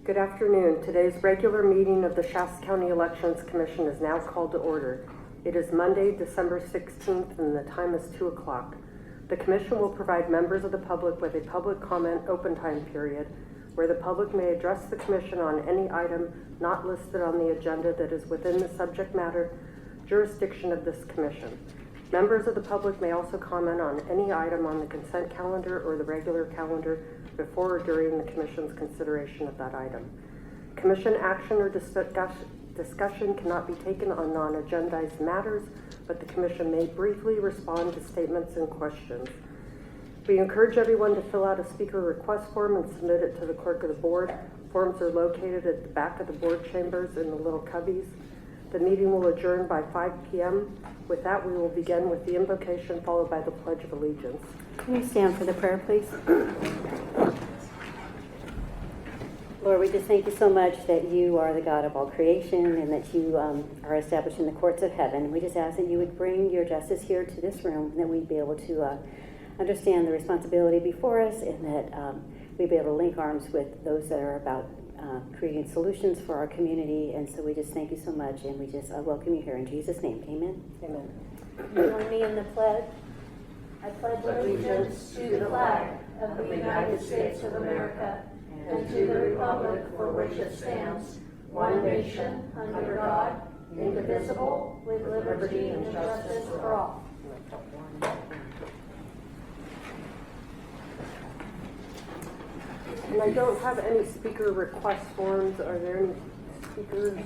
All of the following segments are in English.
Good afternoon. Today's regular meeting of the Shasta County Elections Commission is now called to order. It is Monday, December 16th, and the time is 2 o'clock. The Commission will provide members of the public with a public comment open time period where the public may address the Commission on any item not listed on the agenda that is within the subject matter jurisdiction of this Commission. Members of the public may also comment on any item on the consent calendar or the regular calendar before or during the Commission's consideration of that item. Commission action or discussion cannot be taken on non-agendized matters, but the Commission may briefly respond to statements and questions. We encourage everyone to fill out a speaker request form and submit it to the clerk of the board. Forms are located at the back of the board chambers in the little cubbies. The meeting will adjourn by 5 p.m. With that, we will begin with the invocation followed by the Pledge of Allegiance. Can you stand for the prayer, please? Lord, we just thank you so much that you are the God of all creation and that you are established in the courts of heaven. We just ask that you would bring your justice here to this room, and that we'd be able to understand the responsibility before us, and that we'd be able to link arms with those that are about creating solutions for our community. And so we just thank you so much, and we just welcome you here in Jesus' name. Amen. Amen. Join me in the pledge. I pledge allegiance to the flag of the United States of America and to the republic for which it stands, one nation, under God, indivisible, with liberty and justice for all. And I don't have any speaker request forms. Are there any speakers?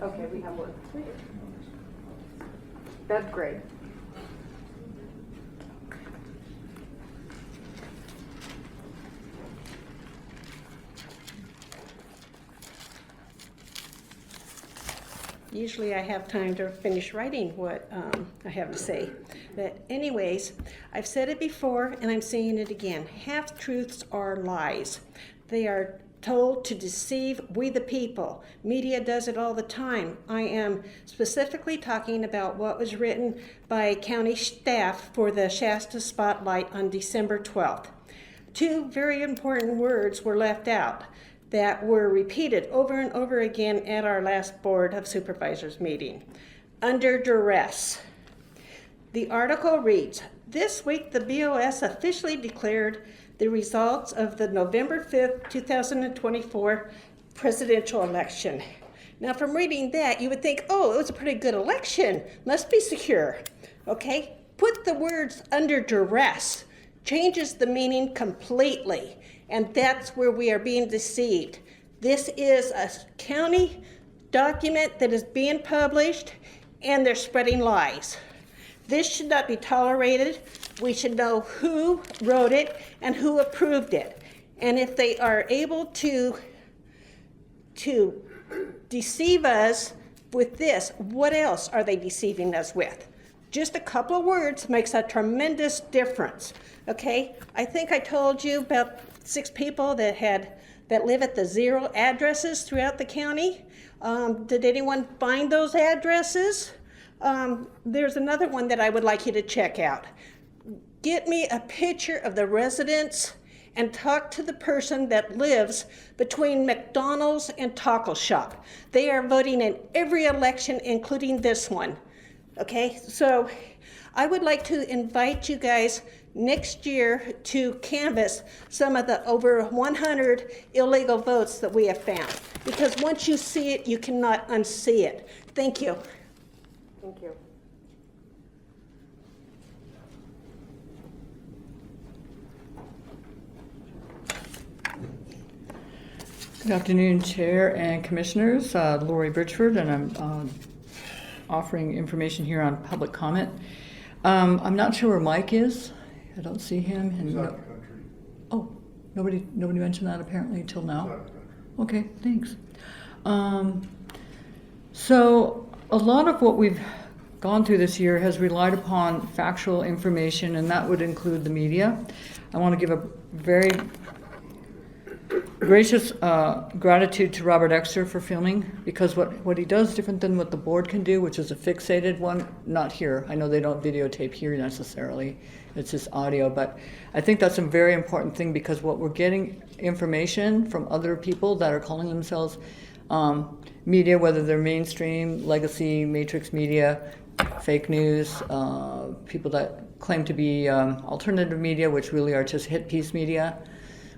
Okay, we have one. That's great. Usually I have time to finish writing what I have to say. But anyways, I've said it before and I'm saying it again. Half-truths are lies. They are told to deceive we the people. Media does it all the time. I am specifically talking about what was written by county staff for the Shasta Spotlight on December 12th. Two very important words were left out that were repeated over and over again at our last Board of Supervisors meeting. Under duress. The article reads, this week the BOS officially declared the results of the November 5th, 2024 presidential election. Now from reading that, you would think, oh, it was a pretty good election. Must be secure. Okay, put the words under duress. Changes the meaning completely. And that's where we are being deceived. This is a county document that is being published, and they're spreading lies. This should not be tolerated. We should know who wrote it and who approved it. And if they are able to deceive us with this, what else are they deceiving us with? Just a couple of words makes a tremendous difference. Okay, I think I told you about 6 people that live at the 0 addresses throughout the county. Did anyone find those addresses? There's another one that I would like you to check out. Get me a picture of the residents and talk to the person that lives between McDonald's and Taco Shop. They are voting in every election, including this one. Okay, so I would like to invite you guys next year to canvass some of the over 100 illegal votes that we have found. Because once you see it, you cannot unsee it. Thank you. Thank you. Good afternoon, Chair and Commissioners. Lori Birchford, and I'm offering information here on public comment. I'm not sure where Mike is. I don't see him. He's out of the country. Oh, nobody mentioned that apparently until now. He's out of the country. Okay, thanks. So a lot of what we've gone through this year has relied upon factual information, and that would include the media. I want to give a very gracious gratitude to Robert Exter for filming, because what he does is different than what the board can do, which is a fixated one. Not here. I know they don't videotape here necessarily. It's just audio, but I think that's a very important thing, because what we're getting information from other people that are calling themselves media, whether they're mainstream, legacy, matrix media, fake news, people that claim to be alternative media, which really are just hit piece media.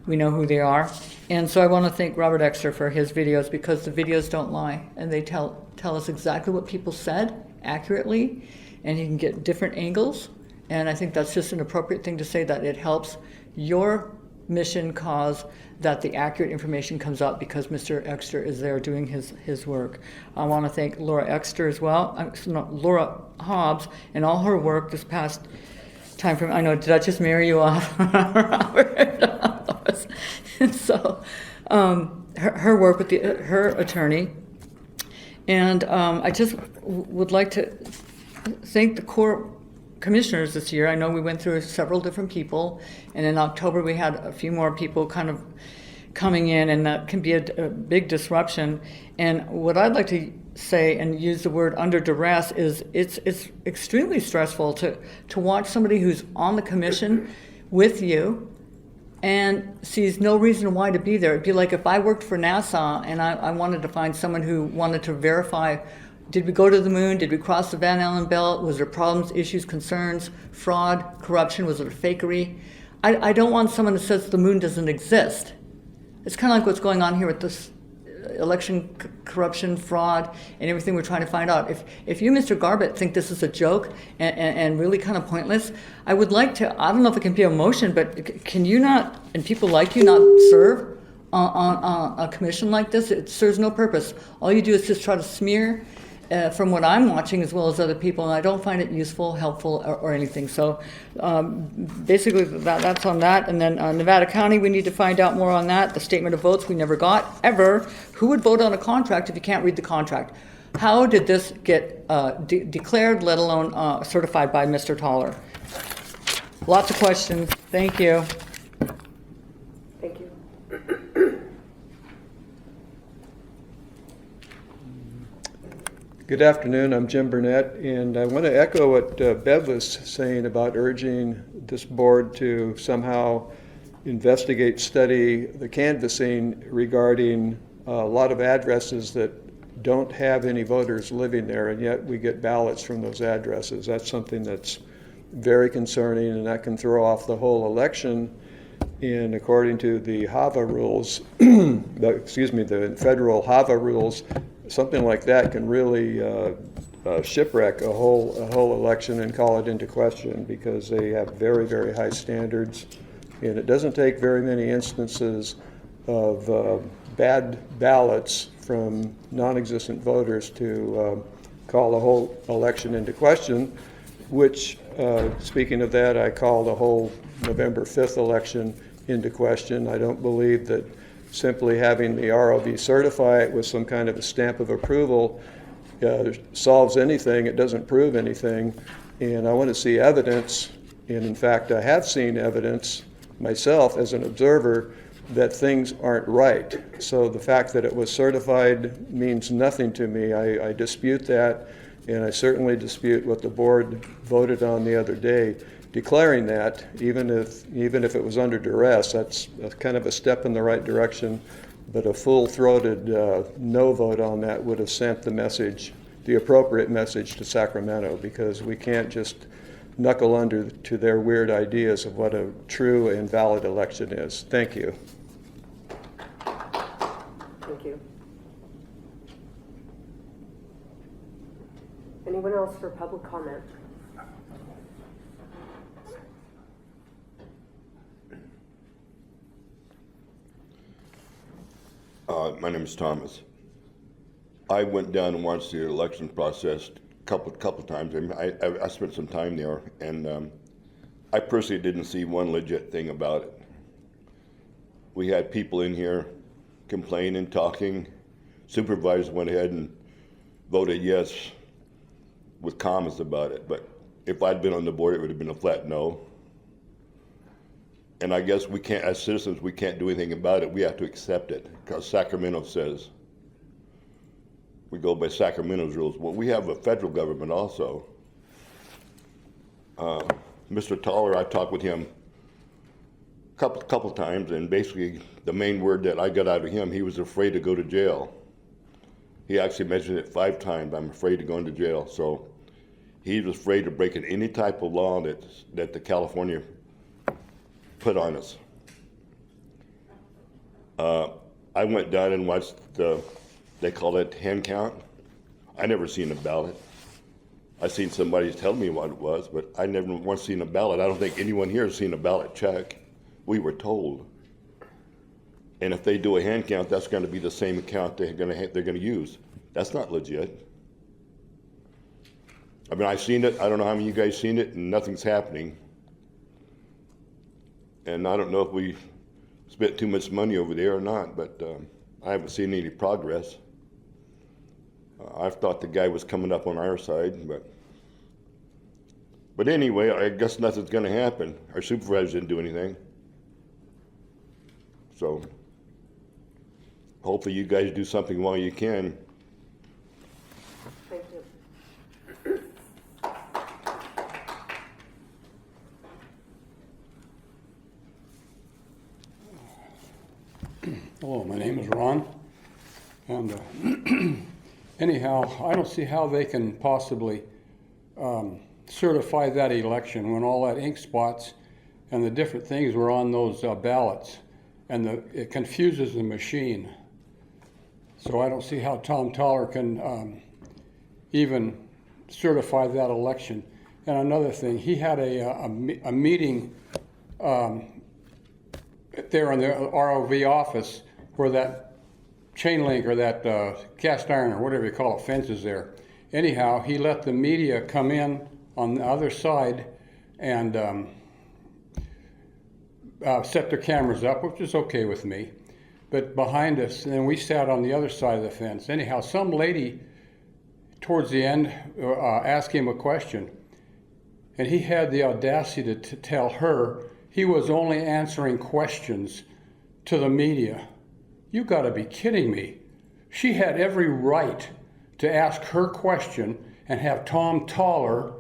We know who they are. And so I want to thank Robert Exter for his videos, because the videos don't lie, and they tell us exactly what people said accurately, and you can get different angles. And I think that's just an appropriate thing to say, that it helps your mission cause that the accurate information comes out, because Mr. Exter is there doing his work. I want to thank Laura Exter as well, Laura Hobbs, and all her work this past time frame. I know, did I just marry you off, Robert? And so her work with her attorney. And I just would like to thank the Corps commissioners this year. I know we went through several different people, and in October we had a few more people kind of coming in, and that can be a big disruption. And what I'd like to say, and use the word under duress, is it's extremely stressful to watch somebody who's on the commission with you and sees no reason why to be there. It'd be like if I worked for NASA and I wanted to find someone who wanted to verify, did we go to the moon? Did we cross the Van Allen belt? Was there problems, issues, concerns, fraud, corruption? Was it a fakery? I don't want someone that says the moon doesn't exist. It's kind of like what's going on here with this election corruption, fraud, and everything we're trying to find out. If you, Mr. Garbett, think this is a joke and really kind of pointless, I would like to, I don't know if it can be a motion, but can you not, and people like you, not serve on a commission like this? It serves no purpose. All you do is just try to smear, from what I'm watching as well as other people, and I don't find it useful, helpful, or anything. So basically that's on that. And then Nevada County, we need to find out more on that. The statement of votes we never got, ever. Who would vote on a contract if you can't read the contract? How did this get declared, let alone certified by Mr. Toller? Lots of questions. Thank you. Thank you. Good afternoon, I'm Jim Burnett, and I want to echo what Bev was saying about urging this board to somehow investigate, study the canvassing regarding a lot of addresses that don't have any voters living there, and yet we get ballots from those addresses. That's something that's very concerning, and that can throw off the whole election. And according to the HAVA rules, the federal HAVA rules, something like that can really shipwreck a whole election and call it into question, because they have very, very high standards. And it doesn't take very many instances of bad ballots from non-existent voters to call the whole election into question, which, speaking of that, I call the whole November 5th election into question. I don't believe that simply having the ROV certify it with some kind of a stamp of approval solves anything. It doesn't prove anything. And I want to see evidence, and in fact I have seen evidence myself as an observer that things aren't right. So the fact that it was certified means nothing to me. I dispute that, and I certainly dispute what the board voted on the other day, declaring that, even if it was under duress. That's kind of a step in the right direction, but a full-throated no vote on that would have sent the message, the appropriate message, to Sacramento, because we can't just knuckle under to their weird ideas of what a true and valid election is. Thank you. Thank you. Anyone else for public comment? My name is Thomas. I went down and watched the election process a couple times. I spent some time there, and I personally didn't see one legit thing about it. We had people in here complaining, talking. Supervisors went ahead and voted yes with comments about it. But if I'd been on the board, it would have been a flat no. And I guess we can't, as citizens, we can't do anything about it. We have to accept it because Sacramento says we go by Sacramento's rules. Well, we have a federal government also. Mr. Toller, I talked with him a couple times, and basically the main word that I got out of him, he was afraid to go to jail. He actually mentioned it 5 times. I'm afraid of going to jail. So he was afraid of breaking any type of law that the California put on us. I went down and watched they call it hand count. I never seen a ballot. I seen somebody tell me what it was, but I never once seen a ballot. I don't think anyone here has seen a ballot check. We were told. And if they do a hand count, that's going to be the same account they're going to use. That's not legit. I mean, I've seen it. I don't know how many of you guys seen it, and nothing's happening. And I don't know if we spent too much money over there or not, but I haven't seen any progress. I've thought the guy was coming up on our side, but anyway, I guess nothing's going to happen. Our supervisors didn't do anything. So hopefully you guys do something while you can. Thank you. Hello, my name is Ron, and anyhow, I don't see how they can possibly certify that election when all that ink spots and the different things were on those ballots, and it confuses the machine. So I don't see how Tom Toller can even certify that election. And another thing, he had a meeting there in the ROV office where that chain link or that cast iron or whatever you call it fence is there. Anyhow, he let the media come in on the other side and set their cameras up, which is okay with me. But behind us, and then we sat on the other side of the fence. Anyhow, some lady towards the end asked him a question, and he had the audacity to tell her he was only answering questions to the media. You gotta be kidding me. She had every right to ask her question and have Tom Toller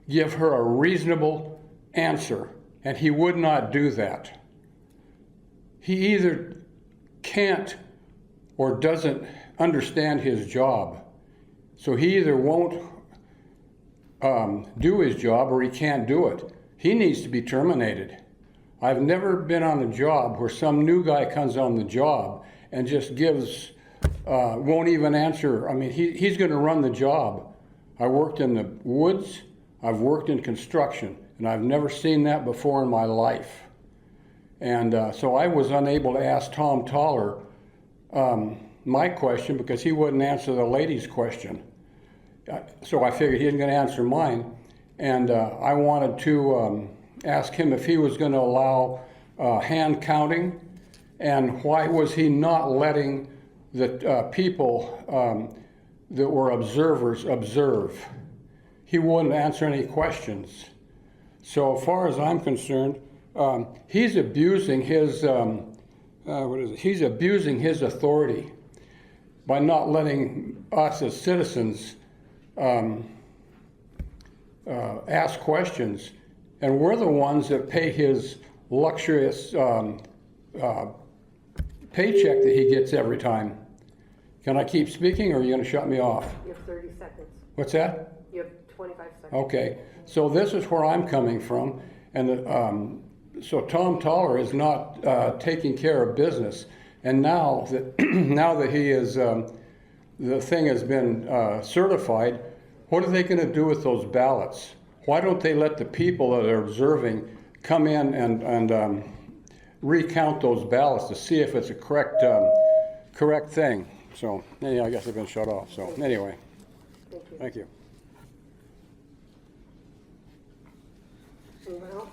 give her a reasonable answer, and he would not do that. He either can't or doesn't understand his job. So he either won't do his job or he can't do it. He needs to be terminated. I've never been on a job where some new guy comes on the job and just gives, won't even answer. I mean, he's going to run the job. I worked in the woods, I've worked in construction, and I've never seen that before in my life. And so I was unable to ask Tom Toller my question because he wouldn't answer the lady's question. So I figured he wasn't going to answer mine. And I wanted to ask him if he was going to allow hand counting, and why was he not letting the people that were observers observe. He wouldn't answer any questions. So as far as I'm concerned, he's abusing his he's abusing his authority by not letting us as citizens ask questions, and we're the ones that pay his luxurious paycheck that he gets every time. Can I keep speaking, or are you going to shut me off? You have 30 seconds. What's that? You have 25 seconds. Okay, so this is where I'm coming from, and so Tom Toller is not taking care of business, and now that now that he is the thing has been certified, what are they going to do with those ballots? Why don't they let the people that are observing come in and recount those ballots to see if it's a correct thing? So anyway, I guess I've been shut off. So anyway, thank you. Anyone else?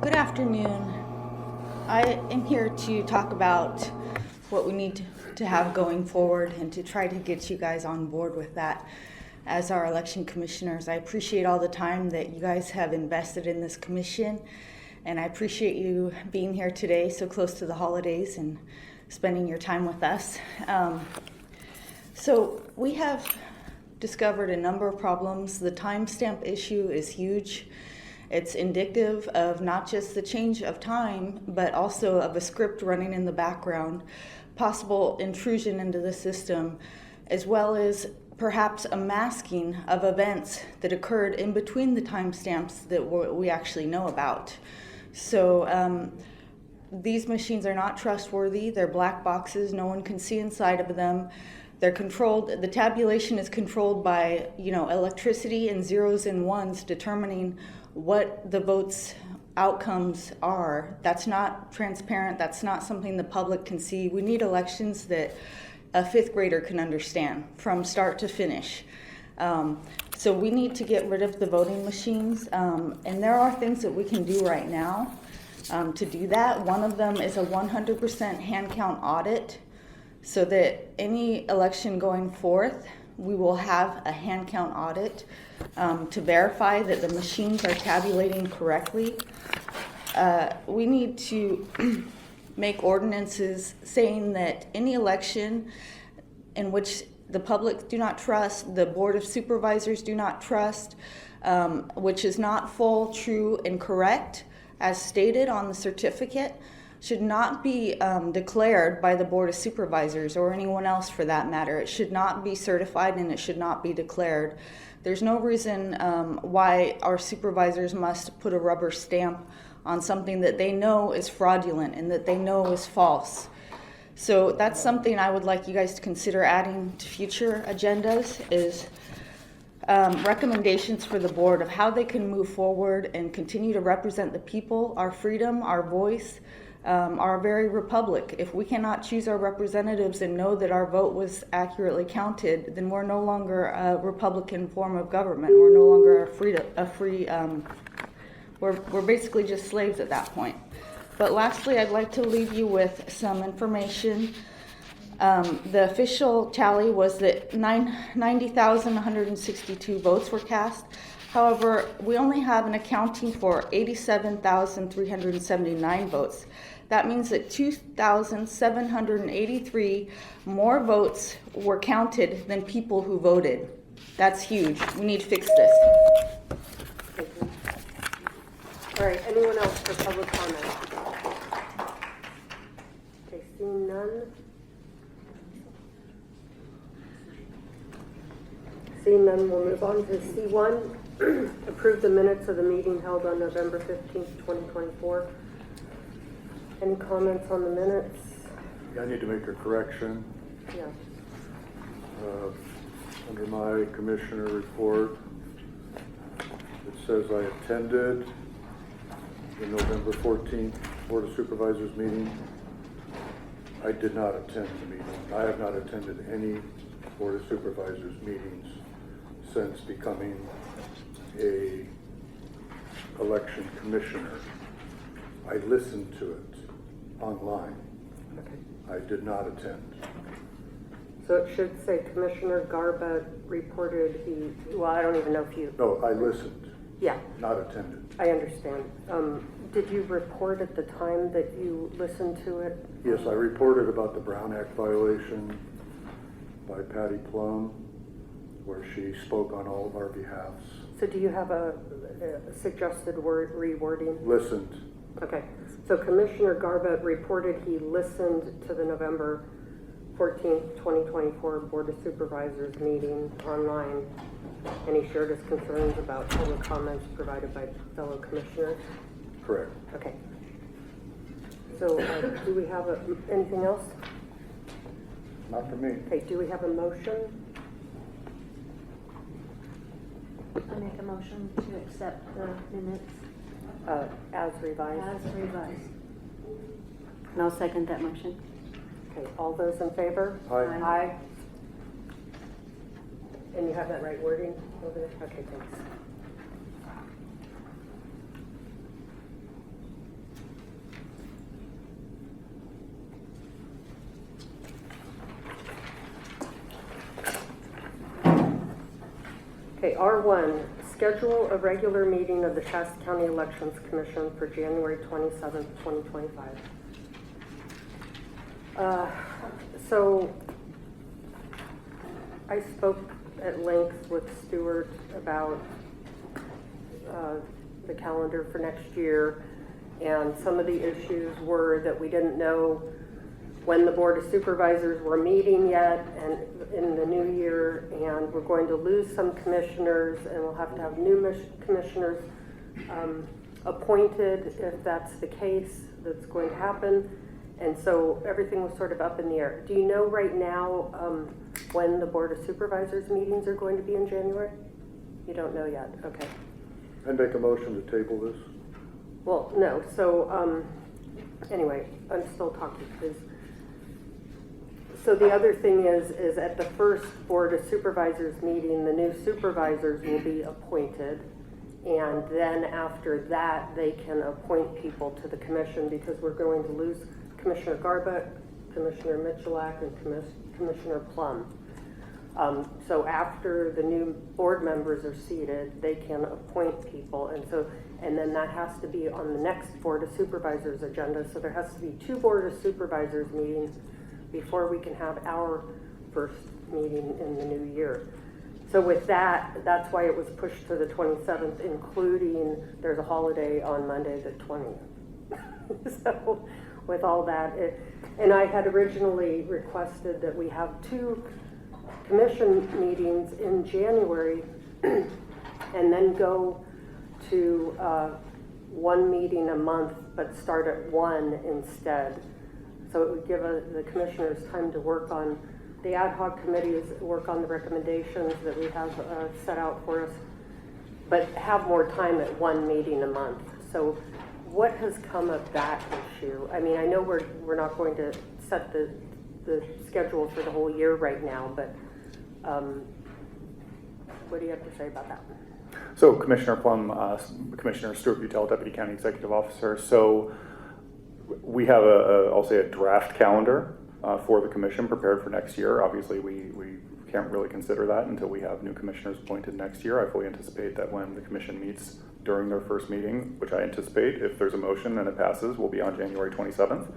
Good afternoon. I am here to talk about what we need to have going forward and to try to get you guys on board with that. as our election commissioners. I appreciate all the time that you guys have invested in this commission, and I appreciate you being here today so close to the holidays and spending your time with us. So we have discovered a number of problems. The timestamp issue is huge. It's indicative of not just the change of time, but also of a script running in the background, possible intrusion into the system, as well as perhaps a masking of events that occurred in between the timestamps that we actually know about. So these machines are not trustworthy. They're black boxes. No one can see inside of them. They're controlled. The tabulation is controlled by, electricity and zeros and ones determining what the votes outcomes are. That's not transparent. That's not something the public can see. We need elections that a fifth grader can understand from start to finish. So we need to get rid of the voting machines. And there are things that we can do right now to do that. One of them is a 100% hand count audit, so that any election going forth, we will have a hand count audit to verify that the machines are tabulating correctly. We need to make ordinances saying that any election in which the public do not trust, the Board of Supervisors do not trust, which is not full, true, and correct, as stated on the certificate, should not be declared by the Board of Supervisors or anyone else for that matter. It should not be certified and it should not be declared. There's no reason why our supervisors must put a rubber stamp on something that they know is fraudulent and that they know is false. So that's something I would like you guys to consider adding to future agendas, is recommendations for the board of how they can move forward and continue to represent the people, our freedom, our voice, our very republic. If we cannot choose our representatives and know that our vote was accurately counted, then we're no longer a Republican form of government. We're no longer we're basically just slaves at that point. But lastly, I'd like to leave you with some information. The official tally was that 90,162 votes were cast. However, we only have an accounting for 87,379 votes. That means that 2,783 more votes were counted than people who voted. That's huge. We need to fix this. Thank you. All right, anyone else for public comment? Okay, seeing none. Seeing none, we'll move on to C1. Approve the minutes of the meeting held on November 15th, 2024. Any comments on the minutes? I need to make a correction. Yeah. Under my commissioner report, it says I attended the November 14th Board of Supervisors meeting. I did not attend the meeting. I have not attended any Board of Supervisors meetings since becoming a election commissioner. I listened to it online. Okay. I did not attend. So it should say Commissioner Garba reported well, I don't even know if you... No, I listened, Yeah, not attended. I understand. Did you report at the time that you listened to it? Yes, I reported about the Brown Act violation by Patty Plum, where she spoke on all of our behalfs. So do you have a suggested rewording? Listened. Okay. So Commissioner Garbutt reported he listened to the November 14th, 2024 Board of Supervisors meeting online, and he shared his concerns about public comments provided by fellow commissioners. Correct. Okay. So do we have anything else? Not for me. Okay, do we have a motion? I make a motion to accept the minutes As revised? as revised. And I'll second that motion. Okay, all those in favor? Aye. Aye. And you have that right wording over there? Okay, thanks. Okay, R1, schedule a regular meeting of the Shasta County Elections Commission for January 27th, 2025. So I spoke at length with Stuart about the calendar for next year, and some of the issues were that we didn't know when the Board of Supervisors were meeting yet and in the new year, and we're going to lose some commissioners, and we'll have to have new commissioners appointed if that's the case that's going to happen. And so everything was sort of up in the air. Do you know right now when the Board of Supervisors meetings are going to be in January? You don't know yet, okay. I'd make a motion to table this. Well, no, so anyway, I'm still talking because, so the other thing is at the first Board of Supervisors meeting, the new supervisors will be appointed. And then after that, they can appoint people to the commission because we're going to lose Commissioner Garbutt, Commissioner Michalak, and Commissioner Plum. So after the new board members are seated, they can appoint people, and then that has to be on the next Board of Supervisors agenda. So there has to be 2 Board of Supervisors meetings before we can have our first meeting in the new year. So with that, that's why it was pushed to the 27th, including there's a holiday on Monday the 20th. So with all that, and I had originally requested that we have 2 commission meetings in January and then go to 1 meeting a month, but start at 1 instead. So it would give the commissioners time to work on the ad hoc committees, work on the recommendations that we have set out for us, but have more time at 1 meeting a month. So what has come of that issue? I mean, I know we're not going to set the schedule for the whole year right now, but what do you have to say about that? So Commissioner Plum, Commissioner Stuart Butel, Deputy County Executive Officer. So we have I'll say a draft calendar for the commission prepared for next year. Obviously, we can't really consider that until we have new commissioners appointed next year. I fully anticipate that when the commission meets during their first meeting, which I anticipate, if there's a motion and it passes, will be on January 27th.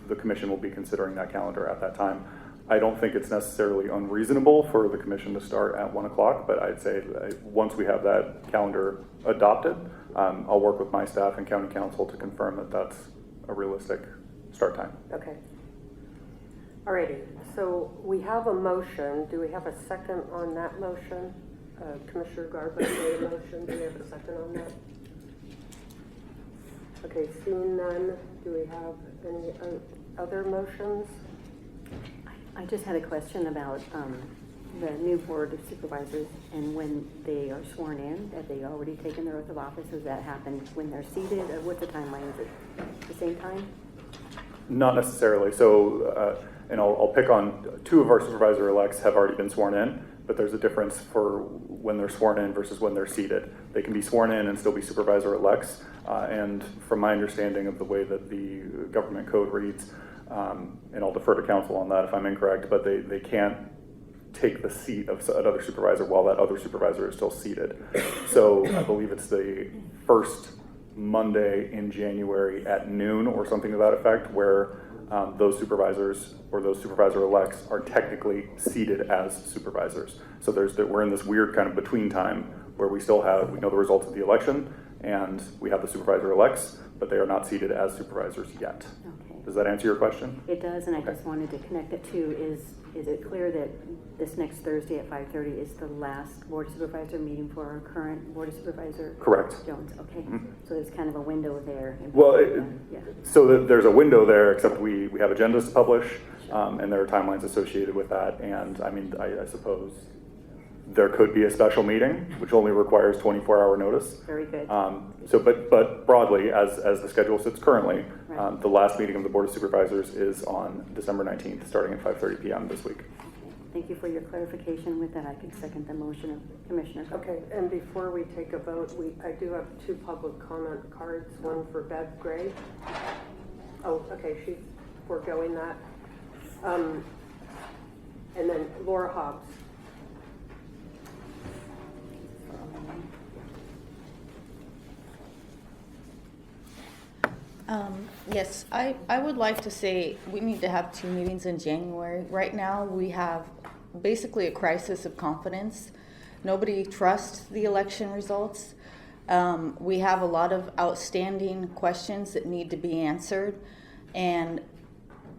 The commission will be considering that calendar at that time. I don't think it's necessarily unreasonable for the commission to start at 1 o'clock, but I'd say once we have that calendar adopted, I'll work with my staff and county council to confirm that that's a realistic start time. Okay. Alrighty, so we have a motion. Do we have a second on that motion? Commissioner Garbutt made a motion. Do we have a second on that? Okay, seeing none, do we have any other motions? I just had a question about the new Board of Supervisors and when they are sworn in. Have they already taken their oath of office? Does that happen when they're seated? Or what's the timeline? Is it the same time? Not necessarily. So, and I'll pick on 2 of our supervisor-elects have already been sworn in, but there's a difference for when they're sworn in versus when they're seated. They can be sworn in and still be supervisor-elects. And from my understanding of the way that the government code reads, and I'll defer to council on that if I'm incorrect, but they can't take the seat of another supervisor while that other supervisor is still seated. So I believe it's the first Monday in January at noon or something to that effect, where those supervisors or those supervisor-elects are technically seated as supervisors. So we're in this weird kind of between time where we know the results of the election and we have the supervisor-elects, but they are not seated as supervisors yet. Okay. Does that answer your question? It does, and I just wanted to connect it to, is it clear that this next Thursday at 5:30 is the last Board of Supervisor meeting for our current Board of Supervisor? Correct. Jones, okay. Mm-hmm. So there's kind of a window there. Well, yeah. so there's a window there, except we have agendas to publish, and there are timelines associated with that. And I mean, I suppose there could be a special meeting, which only requires 24-hour notice. Very good. But broadly, as the schedule sits currently, Right. the last meeting of the Board of Supervisors is on December 19th, starting at 5:30 p.m. this week. Thank you for your clarification. With that, I can second the motion of Commissioner. Okay, and before we take a vote, I do have 2 public comment cards, one for Bev Gray. Oh, okay, she's foregoing that. And then Laura Hobbs. Yes, I would like to say we need to have 2 meetings in January. Right now, we have basically a crisis of confidence. Nobody trusts the election results. We have a lot of outstanding questions that need to be answered. And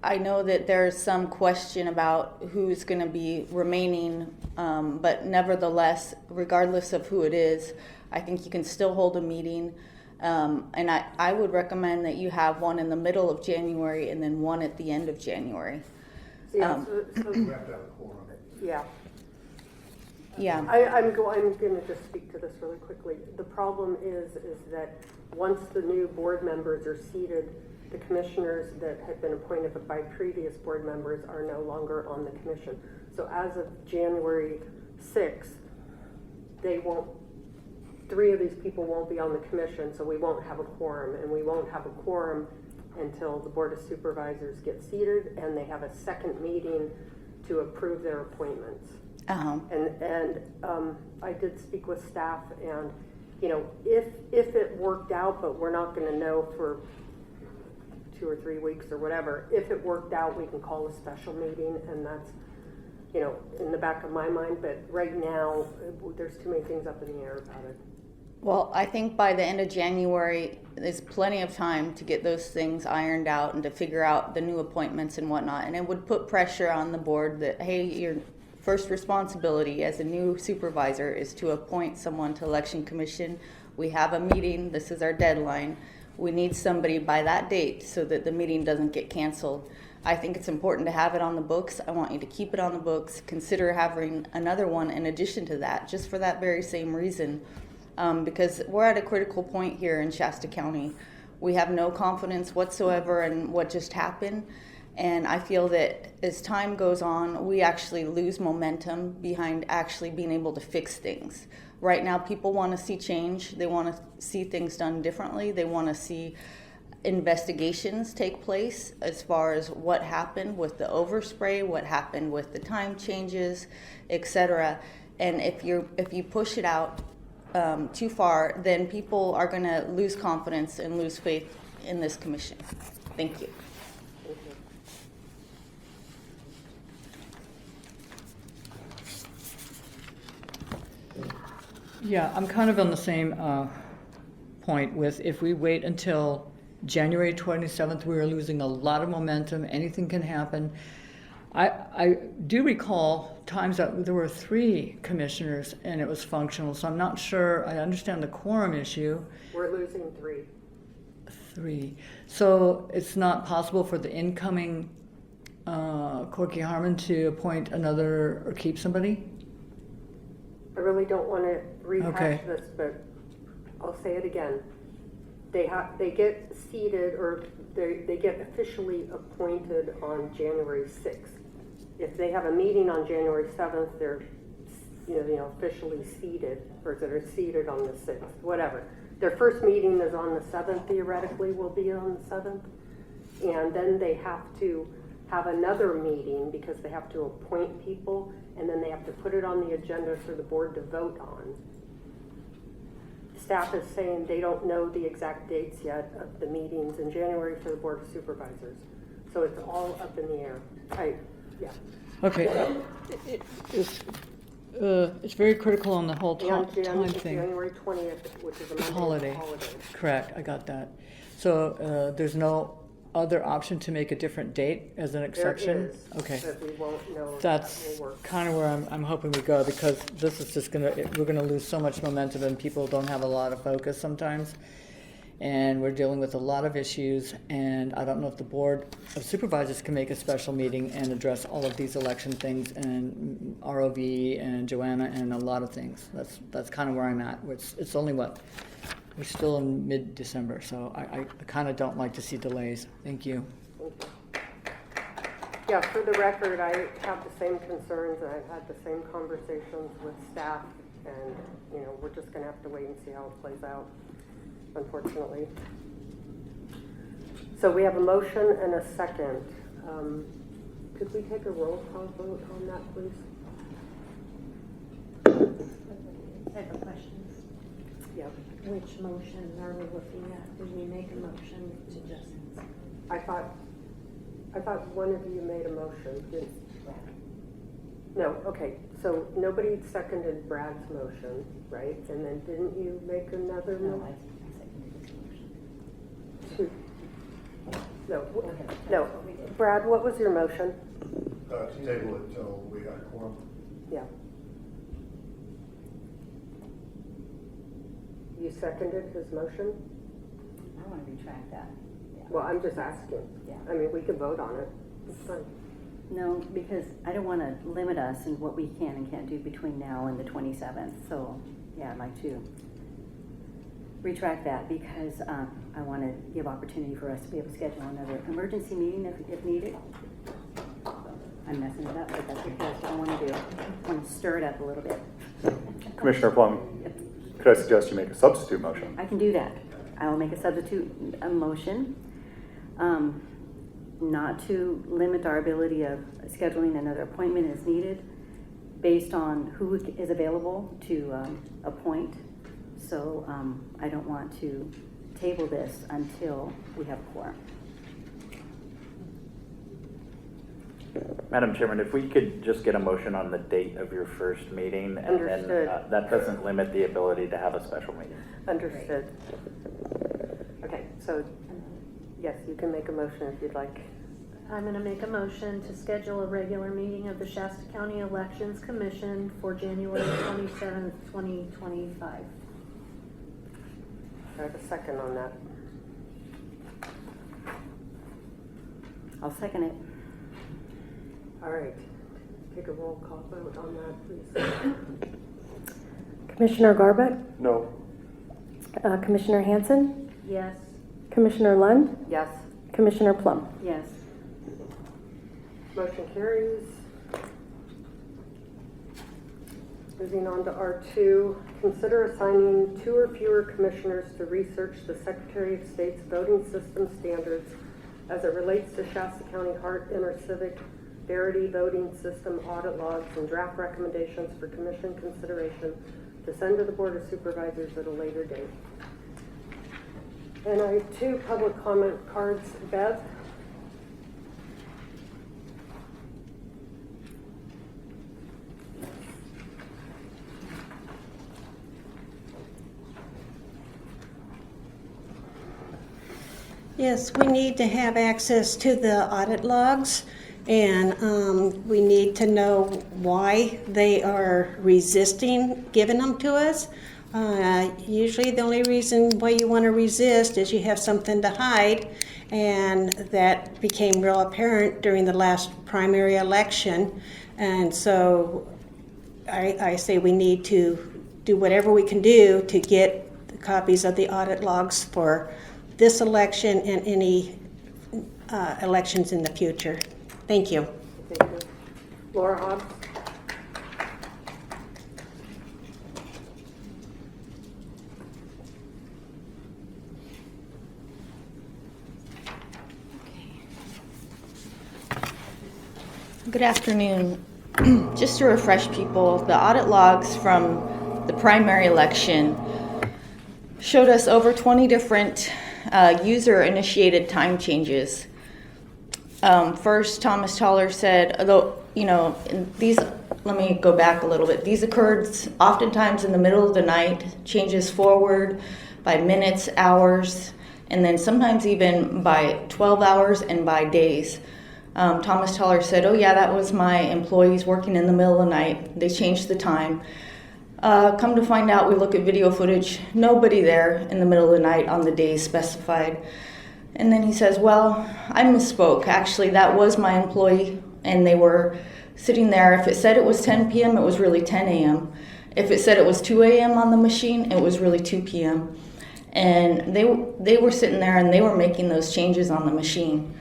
I know that there's some question about who's going to be remaining, but nevertheless, regardless of who it is, I think you can still hold a meeting. And I would recommend that you have one in the middle of January and then one at the end of January. Yeah, yeah. Yeah. I'm going to just speak to this really quickly. The problem is that once the new board members are seated, the commissioners that had been appointed by previous board members are no longer on the commission. So as of January 6th, they won't, 3 of these people won't be on the commission, so we won't have a quorum, and we won't have a quorum until the Board of Supervisors get seated and they have a second meeting to approve their appointments. Uh-huh. And I did speak with staff, and you know, if it worked out, but we're not going to know for 2 or 3 weeks or whatever. If it worked out, we can call a special meeting, and that's, you know, in the back of my mind. But right now, there's too many things up in the air about it. Well, I think by the end of January, there's plenty of time to get those things ironed out and to figure out the new appointments and whatnot. And it would put pressure on the board that, hey, your first responsibility as a new supervisor is to appoint someone to Election Commission. We have a meeting. This is our deadline. We need somebody by that date so that the meeting doesn't get canceled. I think it's important to have it on the books. I want you to keep it on the books. Consider having another one in addition to that, just for that very same reason. Because we're at a critical point here in Shasta County. We have no confidence whatsoever in what just happened. And I feel that as time goes on, we actually lose momentum behind actually being able to fix things. Right now, people want to see change. They want to see things done differently. They want to see investigations take place as far as what happened with the overspray, what happened with the time changes, etc. And if you push it out too far, then people are going to lose confidence and lose faith in this commission. Thank you. Yeah, I'm kind of on the same point with if we wait until January 27th, we are losing a lot of momentum. Anything can happen. I do recall times that there were 3 commissioners and it was functional, so I'm not sure. I understand the quorum issue. We're losing 3. 3. So it's not possible for the incoming Corky Harmon to appoint another or keep somebody? I really don't want to rehash Okay. this, but I'll say it again. They get seated, or they get officially appointed on January 6th. If they have a meeting on January 7th, they're officially seated, or they're seated on the 6th, whatever. Their first meeting is on the 7th, theoretically will be on the 7th. And then they have to have another meeting because they have to appoint people, and then they have to put it on the agenda for the board to vote on. Staff is saying they don't know the exact dates yet of the meetings in January for the Board of Supervisors. So it's all up in the air. Yeah. Okay. It's very critical on the whole time thing. January 20th, which is a Monday Holiday. Correct, I got that. So there's no other option to make a different date as an exception? There is, Okay. but we won't know if That's that will work. kind of where I'm hoping we go, because this is just we're gonna lose so much momentum and people don't have a lot of focus sometimes. And we're dealing with a lot of issues, and I don't know if the Board of Supervisors can make a special meeting and address all of these election things and ROV and Joanna and a lot of things. That's kind of where I'm at. It's only we're still in mid-December, so I kind of don't like to see delays. Thank you. Yeah, for the record, I have the same concerns, and I've had the same conversations with staff, and, we're just gonna have to wait and see how it plays out, unfortunately. So we have a motion and a second. Could we take a roll call vote on that, please? Type of questions. Yep. Which motion are we looking at? Did we make a motion to Justin's? I thought one of you made a motion. No, okay, so nobody seconded Brad's motion, right? And then didn't you make another motion? No, Brad, what was your motion? To table it until we got a quorum. Yeah. You seconded his motion? I want to retract that. Yeah. Well, I'm just asking. Yeah. I mean, we could vote on it. It's fine. No, because I don't want to limit us in what we can and can't do between now and the 27th. So, yeah, I'd like to retract that because I want to give opportunity for us to be able to schedule another emergency meeting if needed. I'm messing it up, but that's what I want to do. I want to stir it up a little bit. Commissioner Plum, could I suggest you make a substitute motion? I can do that. I will make a substitute motion, not to limit our ability of scheduling another appointment as needed based on who is available to appoint. So I don't want to table this until we have a quorum. Madam Chairman, if we could just get a motion on the date of your first meeting, and Understood. then that doesn't limit the ability to have a special meeting. Understood. Okay, so yes, you can make a motion if you'd like. I'm going to make a motion to schedule a regular meeting of the Shasta County Elections Commission for January 27th, 2025. I have a second on that. I'll second it. All right, take a roll call vote on that, please. Commissioner Garbutt? No. Commissioner Hanson? Yes. Commissioner Lund? Yes. Commissioner Plum? Yes. Motion carries. Moving on to R2, consider assigning 2 or fewer commissioners to research the Secretary of State's voting system standards as it relates to Shasta County Hart Intercivic Verity voting system audit logs and draft recommendations for commission consideration to send to the Board of Supervisors at a later date. And I have 2 public comment cards. Bev? Yes, we need to have access to the audit logs, and we need to know why they are resisting giving them to us. Usually the only reason why you want to resist is you have something to hide, and that became real apparent during the last primary election. And so I say we need to do whatever we can do to get the copies of the audit logs for this election and any elections in the future. Thank you. Thank you. Laura Hobbs? Good afternoon. Just to refresh people, the audit logs from the primary election showed us over 20 different user-initiated time changes. First, Thomas Toller said, although, let me go back a little bit. These occurred oftentimes in the middle of the night, changes forward by minutes, hours, and then sometimes even by 12 hours and by days. Thomas Toller said, oh yeah, that was my employees working in the middle of the night. They changed the time. Come to find out, we look at video footage, nobody there in the middle of the night on the days specified. And then he says, well, I misspoke. Actually, that was my employee, and they were sitting there. If it said it was 10 p.m., it was really 10 a.m. If it said it was 2 a.m. on the machine, it was really 2 p.m. And they were sitting there, and they were making those changes on the machine.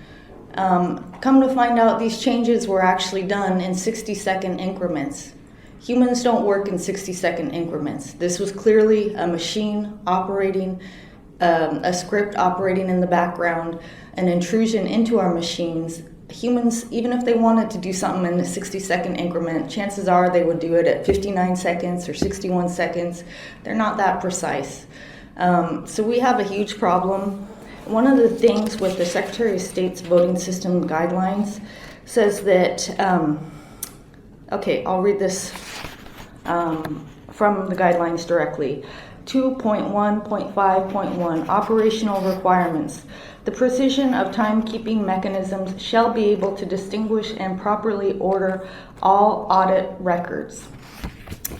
Come to find out, these changes were actually done in 60-second increments. Humans don't work in 60-second increments. This was clearly a machine operating, a script operating in the background, an intrusion into our machines humans, even if they wanted to do something in a 60-second increment, chances are they would do it at 59 seconds or 61 seconds. They're not that precise. So we have a huge problem. One of the things with the Secretary of State's voting system guidelines says that, okay, I'll read this from the guidelines directly. 2.1.5.1 Operational Requirements. The precision of timekeeping mechanisms shall be able to distinguish and properly order all audit records.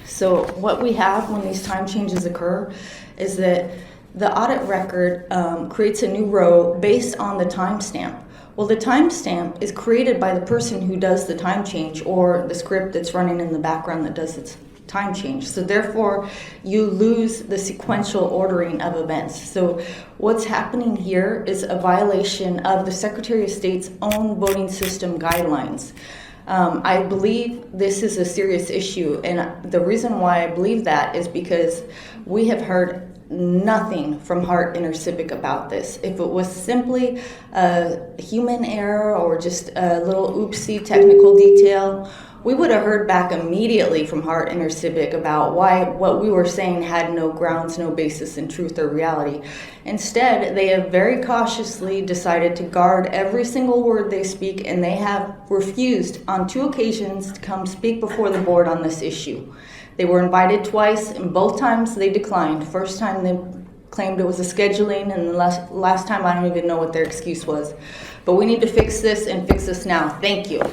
So what we have when these time changes occur is that the audit record creates a new row based on the timestamp. Well, the timestamp is created by the person who does the time change or the script that's running in the background that does its time change. So therefore, you lose the sequential ordering of events. So what's happening here is a violation of the Secretary of State's own voting system guidelines. I believe this is a serious issue, and the reason why I believe that is because we have heard nothing from Hart Intercivic about this. If it was simply a human error or just a little oopsie technical detail, we would have heard back immediately from Hart Intercivic about why what we were saying had no grounds, no basis in truth or reality. Instead, they have very cautiously decided to guard every single word they speak, and they have refused on 2 occasions to come speak before the board on this issue. They were invited twice, and both times they declined. First time they claimed it was a scheduling, and the last time I don't even know what their excuse was. But we need to fix this and fix this now. Thank you. Could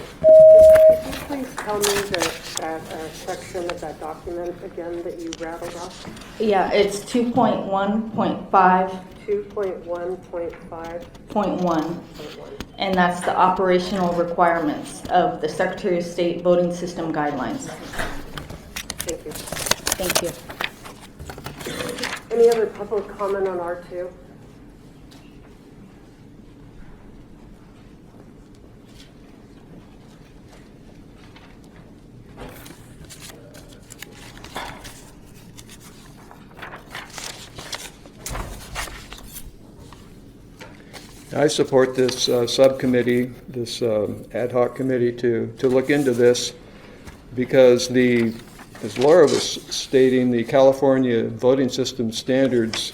you please tell me that section of that document again that you rattled off? Yeah, it's 2.1.5. 2.1.5.1. And that's the operational requirements of the Secretary of State voting system guidelines. Thank you. Thank you. Any other public comment on R2? I support this subcommittee, this ad hoc committee to look into this because as Laura was stating, the California voting system standards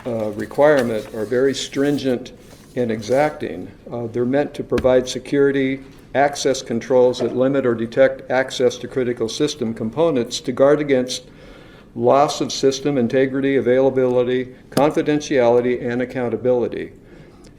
requirement are very stringent and exacting. They're meant to provide security, access controls that limit or detect access to critical system components to guard against loss of system integrity, availability, confidentiality, and accountability.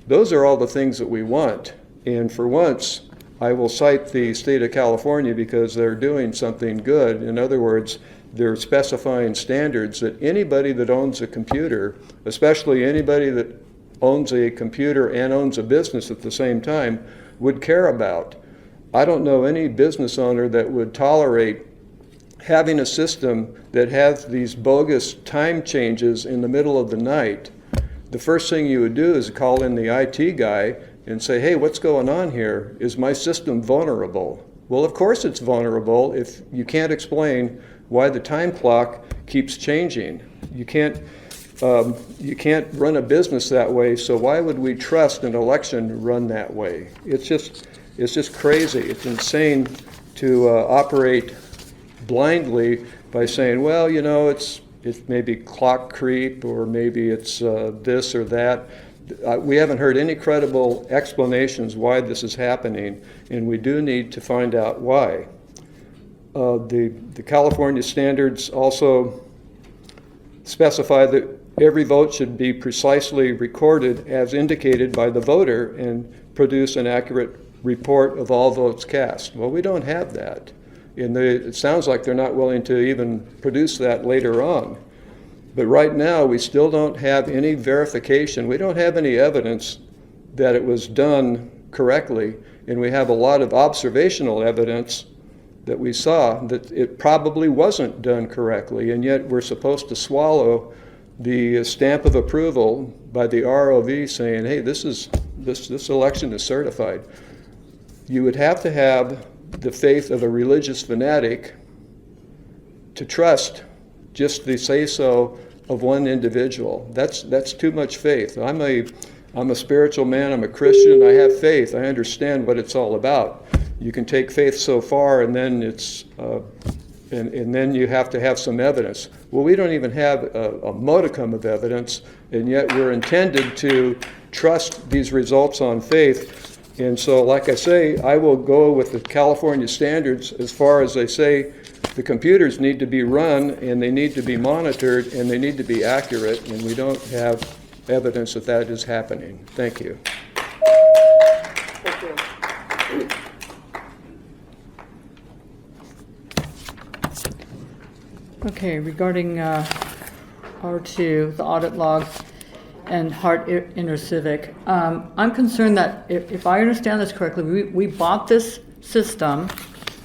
Those are all the things that we want. And for once, I will cite the state of California because they're doing something good. In other words, they're specifying standards that anybody that owns a computer, especially anybody that owns a computer and owns a business at the same time, would care about. I don't know any business owner that would tolerate having a system that has these bogus time changes in the middle of the night. The first thing you would do is call in the IT guy and say, hey, what's going on here? Is my system vulnerable? Well, of course it's vulnerable if you can't explain why the time clock keeps changing. You can't run a business that way, so why would we trust an election run that way? It's just crazy. It's insane to operate blindly by saying, well, you know, it's maybe clock creep or maybe it's this or that. We haven't heard any credible explanations why this is happening, and we do need to find out why. The California standards also specify that every vote should be precisely recorded as indicated by the voter and produce an accurate report of all votes cast. Well, we don't have that. And it sounds like they're not willing to even produce that later on. But right now, we still don't have any verification. We don't have any evidence that it was done correctly. And we have a lot of observational evidence that we saw that it probably wasn't done correctly. And yet we're supposed to swallow the stamp of approval by the ROV saying, hey, this election is certified. You would have to have the faith of a religious fanatic to trust just the say-so of one individual. That's too much faith. I'm a I'm a spiritual man, I'm a Christian, I have faith, I understand what it's all about. You can take faith so far, and then it's and then you have to have some evidence. Well, we don't even have a modicum of evidence, and yet we're intended to trust these results on faith. And so, like I say, I will go with the California standards as far as they say the computers need to be run, and they need to be monitored, and they need to be accurate, and we don't have evidence that that is happening. Thank you. Thank you. Okay, regarding R2, the audit log, and Hart Intercivic, I'm concerned that if I understand this correctly, we bought this system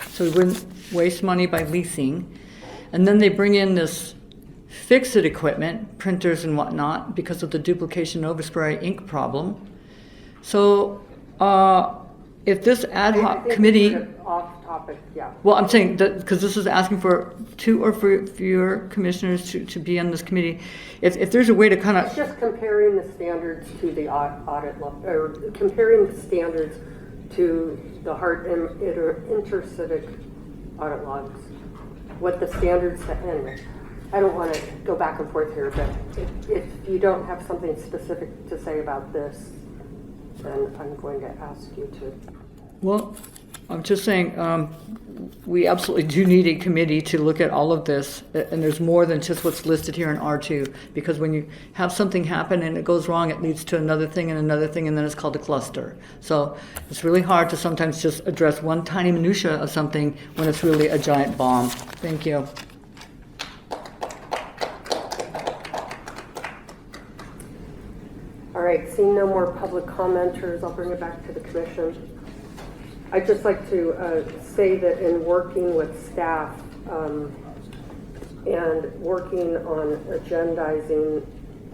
so we wouldn't waste money by leasing, and then they bring in this fix-it equipment, printers and whatnot, because of the duplication overspray ink problem. So if this ad hoc I think committee... we're off topic, yeah. Well, I'm saying that because this is asking for 2 or fewer commissioners to be on this committee. If there's a way to kind It's of... just comparing the standards to the audit, or comparing the standards to the Hart Intercivic audit logs. What the standards, anyway. I don't want to go back and forth here, but if you don't have something specific to say about this, then I'm going to ask you to. Well, I'm just saying, we absolutely do need a committee to look at all of this, and there's more than just what's listed here in R2, because when you have something happen and it goes wrong, it leads to another thing, and then it's called a cluster. So it's really hard to sometimes just address one tiny minutia of something when it's really a giant bomb. Thank you. All right, seeing no more public commenters, I'll bring it back to the commission. I'd just like to say that in working with staff and working on agendizing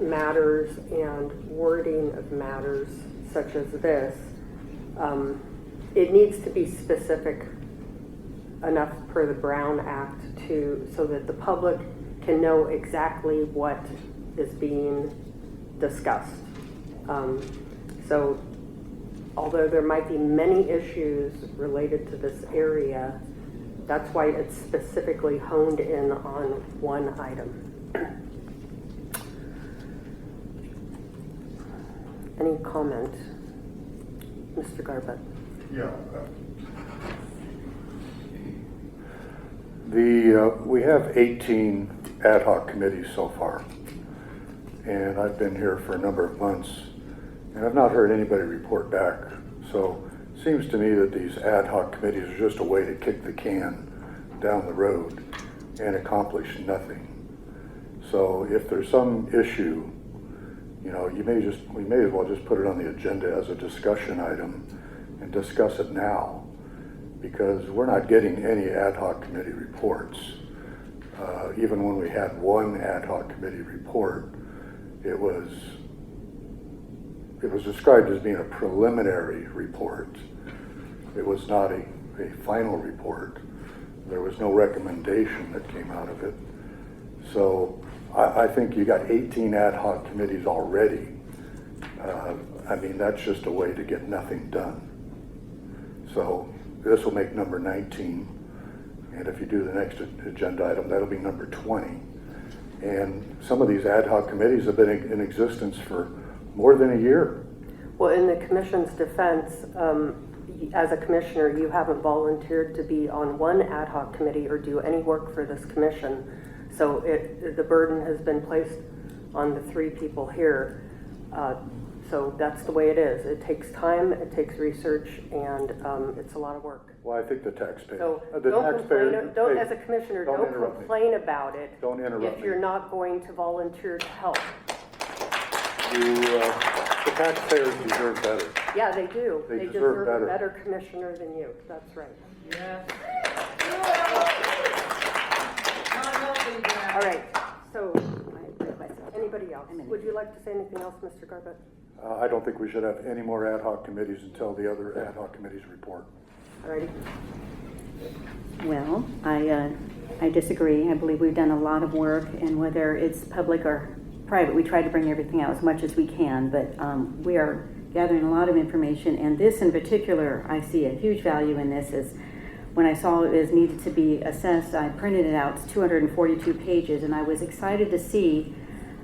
matters and wording of matters such as this, it needs to be specific enough per the Brown Act so that the public can know exactly what is being discussed. So although there might be many issues related to this area, that's why it's specifically honed in on one item. Any comment? Mr. Garbutt? Yeah. We have 18 ad hoc committees so far, and I've been here for a number of months, and I've not heard anybody report back. So it seems to me that these ad hoc committees are just a way to kick the can down the road and accomplish nothing. So if there's some issue, we may as well just put it on the agenda as a discussion item and discuss it now, because we're not getting any ad hoc committee reports. Even when we had one ad hoc committee report, it was described as being a preliminary report. It was not a final report. There was no recommendation that came out of it. So I think you got 18 ad hoc committees already. That's just a way to get nothing done. So this will make number 19. And if you do the next agenda item, that'll be number 20. And some of these ad hoc committees have been in existence for more than a year. Well, in the commission's defense, as a commissioner, you haven't volunteered to be on one ad hoc committee or do any work for this commission. So the burden has been placed on the 3 people here. So that's the way it is. It takes time, it takes research, and it's a lot of work. Well, I think the taxpayer. So the taxpayer. as a commissioner, don't complain about it. Don't interrupt if you're not going to volunteer to help. The taxpayers deserve better. Yeah, they do. They deserve better. a better commissioner than you. That's right. Yes. All right. So, anybody else? Would you like to say anything else, Mr. Garbutt? I don't think we should have any more ad hoc committees until the other ad hoc committees report. All righty. Well, I disagree. I believe we've done a lot of work, and whether it's public or private, we try to bring everything out as much as we can, but we are gathering a lot of information, and this in particular, I see a huge value in this. Is when I saw it was needed to be assessed, I printed it out. It's 242 pages, and I was excited to see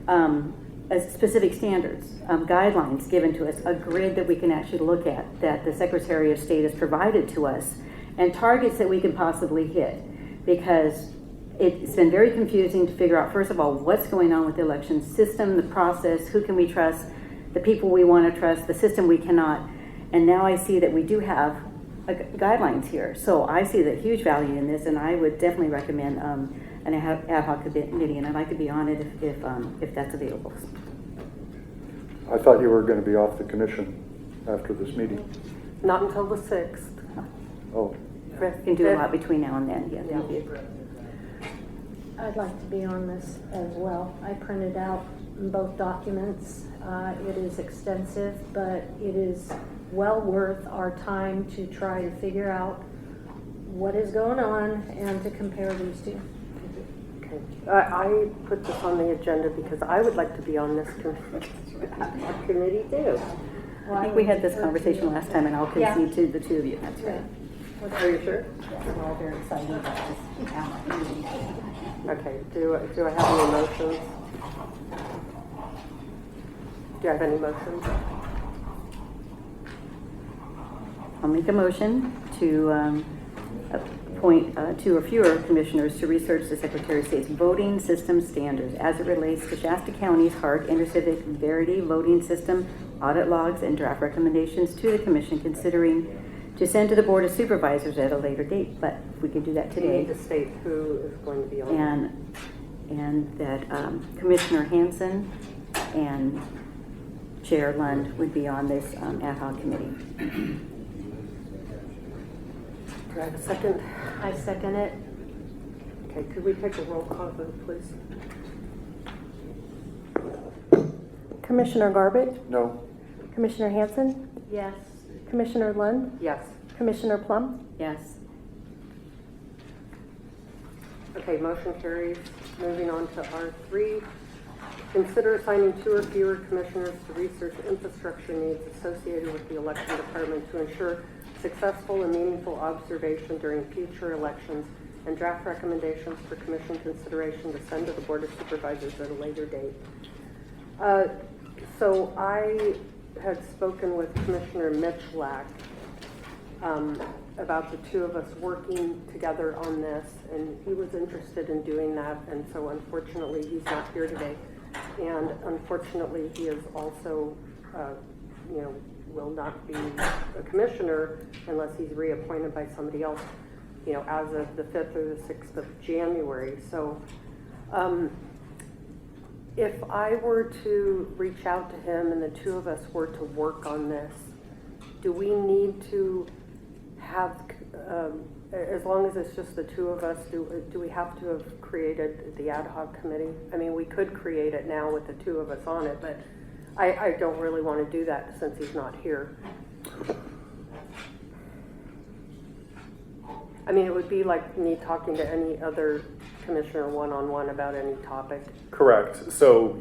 specific standards, guidelines given to us, a grid that we can actually look at, that the Secretary of State has provided to us, and targets that we can possibly hit, because it's been very confusing to figure out, first of all, what's going on with the election system, the process, who can we trust, the people we want to trust, the system we cannot. And now I see that we do have guidelines here. So I see the huge value in this, and I would definitely recommend an ad hoc committee, and I'd like to be on it if that's available. I thought you were going to be off the commission after this meeting. Not until the 6th. Oh, You can do a lot between now and then. Yeah, thank you. I'd like to be on this as well. I printed out both documents. It is extensive, but it is well worth our time to try to figure out what is going on and to compare these two. Okay. I put this on the agenda because I would like to be on this committee too. I think we had this conversation last time, and I'll concede to the two of you. That's right. Are you sure? We're all very excited about this ad hoc committee. Okay, do I have any motions? Do I have any motions? I'll make a motion to appoint two or fewer commissioners to research the Secretary of State's voting system standards as it relates to Shasta County's HARC intercivic Verity voting system, audit logs, and draft recommendations to the commission, considering to send to the Board of Supervisors at a later date. But we can do that You today. need to state who is going to be on. And that Commissioner Hanson and Chair Lund would be on this ad hoc committee. Do I have a second? I second it. Okay, could we take a roll call vote, please? Commissioner Garbett, no. Commissioner Hanson, Yes. Commissioner Lund, Yes. Commissioner Plum. Yes. Okay, motion carries. Moving on to R3. Consider assigning two or fewer commissioners to research infrastructure needs associated with the election department to ensure successful and meaningful observation during future elections, and draft recommendations for commission consideration to send to the Board of Supervisors at a later date. So I had spoken with Commissioner Mitchell about the two of us working together on this, and he was interested in doing that, and so unfortunately he's not here today. And unfortunately he is also, will not be a commissioner unless he's reappointed by somebody else, as of the 5th or the 6th of January. So if I were to reach out to him and the two of us were to work on this, do we need to have, as long as it's just the two of us, do we have to have created the ad hoc committee? I mean, we could create it now with the two of us on it, but I don't really want to do that since he's not here. I mean, it would be like me talking to any other commissioner one-on-one about any topic. Correct. So,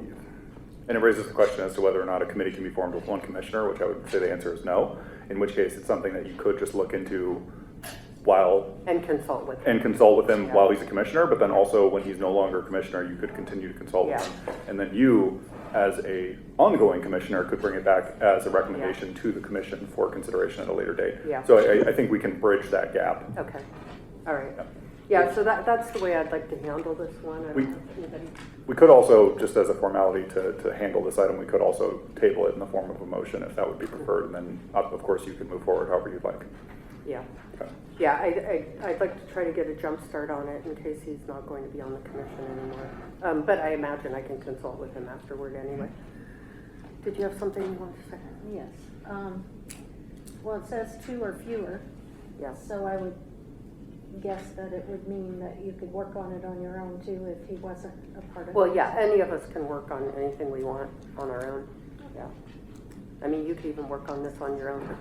and it raises the question as to whether or not a committee can be formed with one commissioner, which I would say the answer is no. In which case, it's something that you could just look into And consult with him. Yeah. While he's a commissioner, but then also when he's no longer a commissioner, you could continue to consult with him. And then you, as a ongoing commissioner, could bring it back as a recommendation to the commission for consideration at a later date. Yeah. So I think we can bridge that gap. Okay, all right. Yeah, so that's the way I'd like to handle this one. I don't know if anybody... We could also, just as a formality to handle this item, we could also table it in the form of a motion if that would be preferred, and then of course you can move forward however you'd like. Yeah. Okay. Yeah, I'd like to try to get a jump start on it in case he's not going to be on the commission anymore. But I imagine I can consult with him afterward anyway. Did you have something you wanted to say? Yes. Well, it says two or fewer. Yeah. So I would guess that it would mean that you could work on it on your own too if he wasn't a part of it. Well, yeah, any of us can work on anything we want on our own. Yeah. I mean, you could even work on this on your own.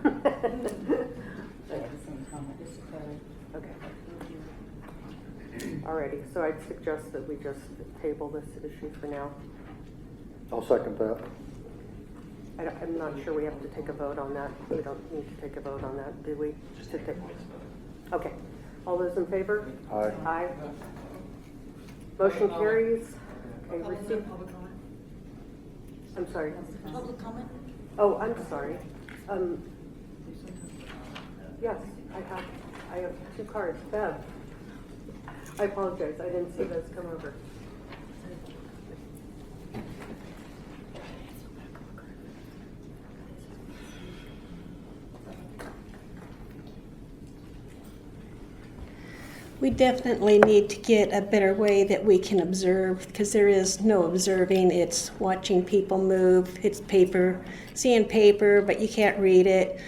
Okay. Alrighty, so I'd suggest that we just table this issue for now. I'll second that. I'm not sure we have to take a vote on that. We don't need to take a vote on that, do we? Just to take. Okay. All those in favor? Aye. Aye. Motion carries. Okay, receive. I'm sorry. Public comment? Oh, I'm sorry. Yes, I have 2 cards. Bev. I apologize. I didn't see those come over. We definitely need to get a better way that we can observe, because there is no observing. It's watching people move. It's paper, seeing paper, but you can't read it.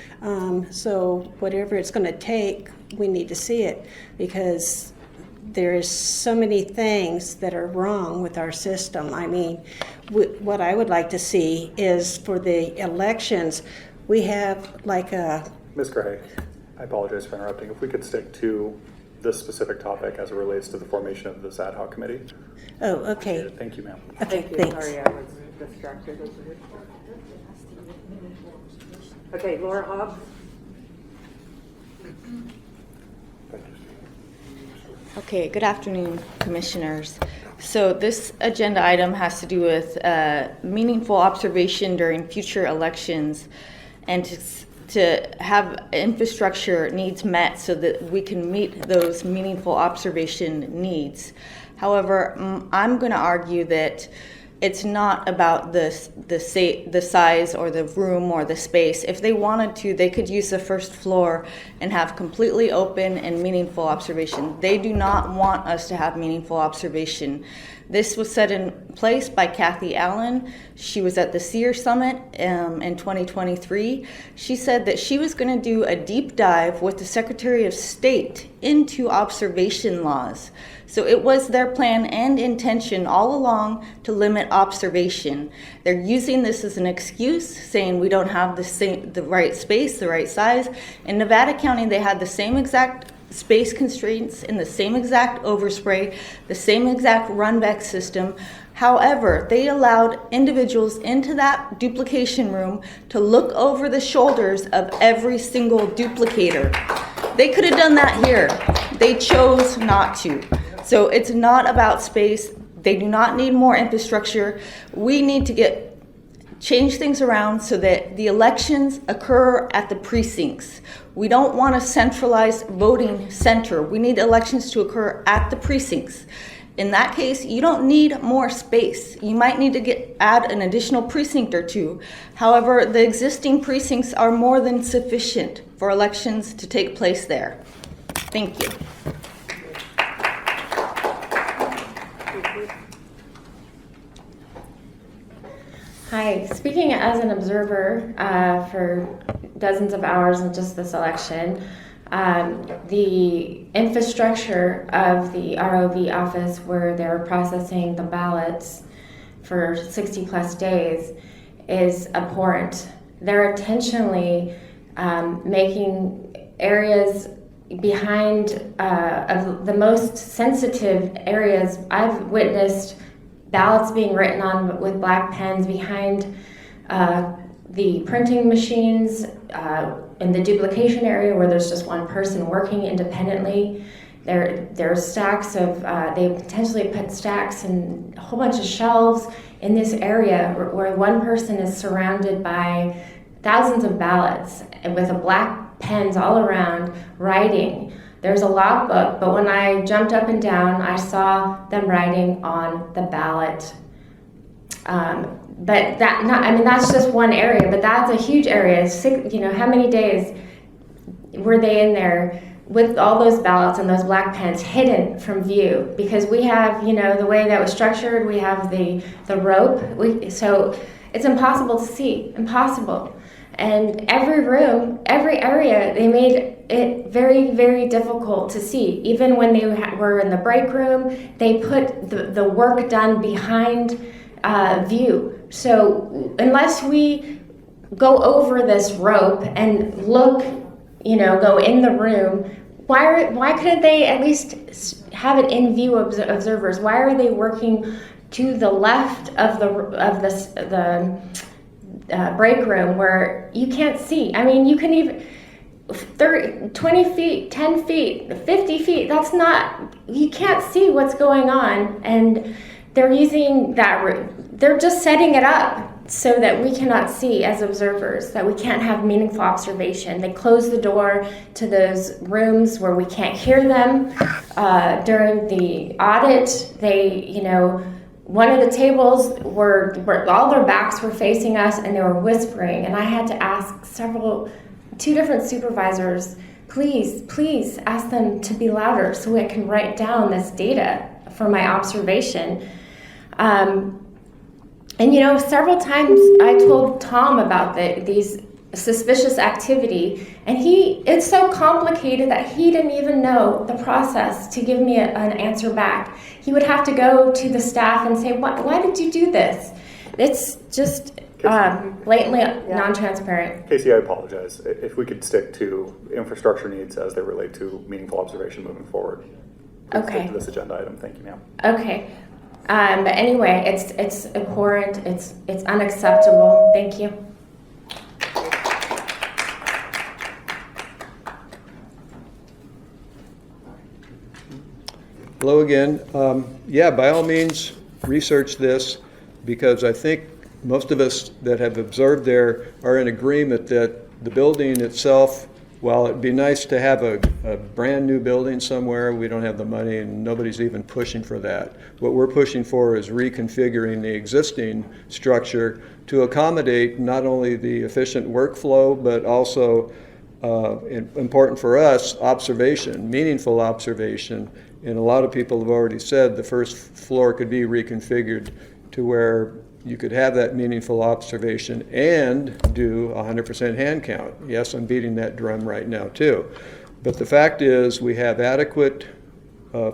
So whatever it's going to take, we need to see it, because there is so many things that are wrong with our system. I mean, what I would like to see is for the elections, we have like a... Ms. Gray, I apologize for interrupting. If we could stick to this specific topic as it relates to the formation of this ad hoc committee. Oh, okay. Thank you, ma'am. Okay, Thank you. thanks. Sorry, I was distracted. Okay, Laura Hobbs. Okay, good afternoon, commissioners. So this agenda item has to do with meaningful observation during future elections and to have infrastructure needs met so that we can meet those meaningful observation needs. However, I'm going to argue that it's not about the size or the room or the space. If they wanted to, they could use the first floor and have completely open and meaningful observation. They do not want us to have meaningful observation. This was set in place by Kathy Allen. She was at the SEER Summit in 2023. She said that she was going to do a deep dive with the Secretary of State into observation laws. So it was their plan and intention all along to limit observation. They're using this as an excuse, saying we don't have the right space, the right size. In Nevada County, they had the same exact space constraints in the same exact overspray, the same exact run-back system. However, they allowed individuals into that duplication room to look over the shoulders of every single duplicator. They could have done that here. They chose not to. So it's not about space. They do not need more infrastructure. We need to change things around so that the elections occur at the precincts. We don't want a centralized voting center. We need elections to occur at the precincts. In that case, you don't need more space. You might need to add an additional precinct or 2. However, the existing precincts are more than sufficient for elections to take place there. Thank you. Hi, speaking as an observer for dozens of hours in just this election, the infrastructure of the ROV office where they're processing the ballots for 60 plus days is abhorrent. They're intentionally making areas behind of the most sensitive areas. I've witnessed ballots being written on with black pens behind the printing machines in the duplication area where there's just one person working independently. There are stacks of, they potentially put stacks and a whole bunch of shelves in this area where one person is surrounded by thousands of ballots and with black pens all around writing. There's a logbook, but when I jumped up and down, I saw them writing on the ballot. But that's just one area, but that's a huge area. How many days were they in there with all those ballots and those black pens hidden from view? Because we have, the way that was structured, we have the rope, so it's impossible to see, impossible. And every room, every area, they made it very, very difficult to see. Even when they were in the break room, they put the work done behind view. So unless we go over this rope and look, go in the room, why couldn't they at least have it in view of observers? Why are they working to the left of the break room where you can't see. I mean, you can even 30, 20 feet, 10 feet, 50 feet. That's not, you can't see what's going on, and they're using that. They're just setting it up so that we cannot see as observers, that we can't have meaningful observation. They close the door to those rooms where we can't hear them. During the audit, one of the tables where all their backs were facing us and they were whispering, and I had to ask two different supervisors, please ask them to be louder so I can write down this data for my observation. And several times I told Tom about these suspicious activity, and it's so complicated that he didn't even know the process to give me an answer back. He would have to go to the staff and say, why did you do this? It's just blatantly non-transparent. Casey, I apologize. If we could stick to infrastructure needs as they relate to meaningful observation moving forward. Please Okay. stick to this agenda item. Thank you, ma'am. Okay. But anyway, it's abhorrent. It's unacceptable. Thank you. Hello again. Yeah, by all means, research this, because I think most of us that have observed there are in agreement that the building itself, while it'd be nice to have a brand new building somewhere, we don't have the money and nobody's even pushing for that. What we're pushing for is reconfiguring the existing structure to accommodate not only the efficient workflow, but also, important for us, observation, meaningful observation. And a lot of people have already said the first floor could be reconfigured to where you could have that meaningful observation and do 100% hand count. Yes, I'm beating that drum right now too. But the fact is we have adequate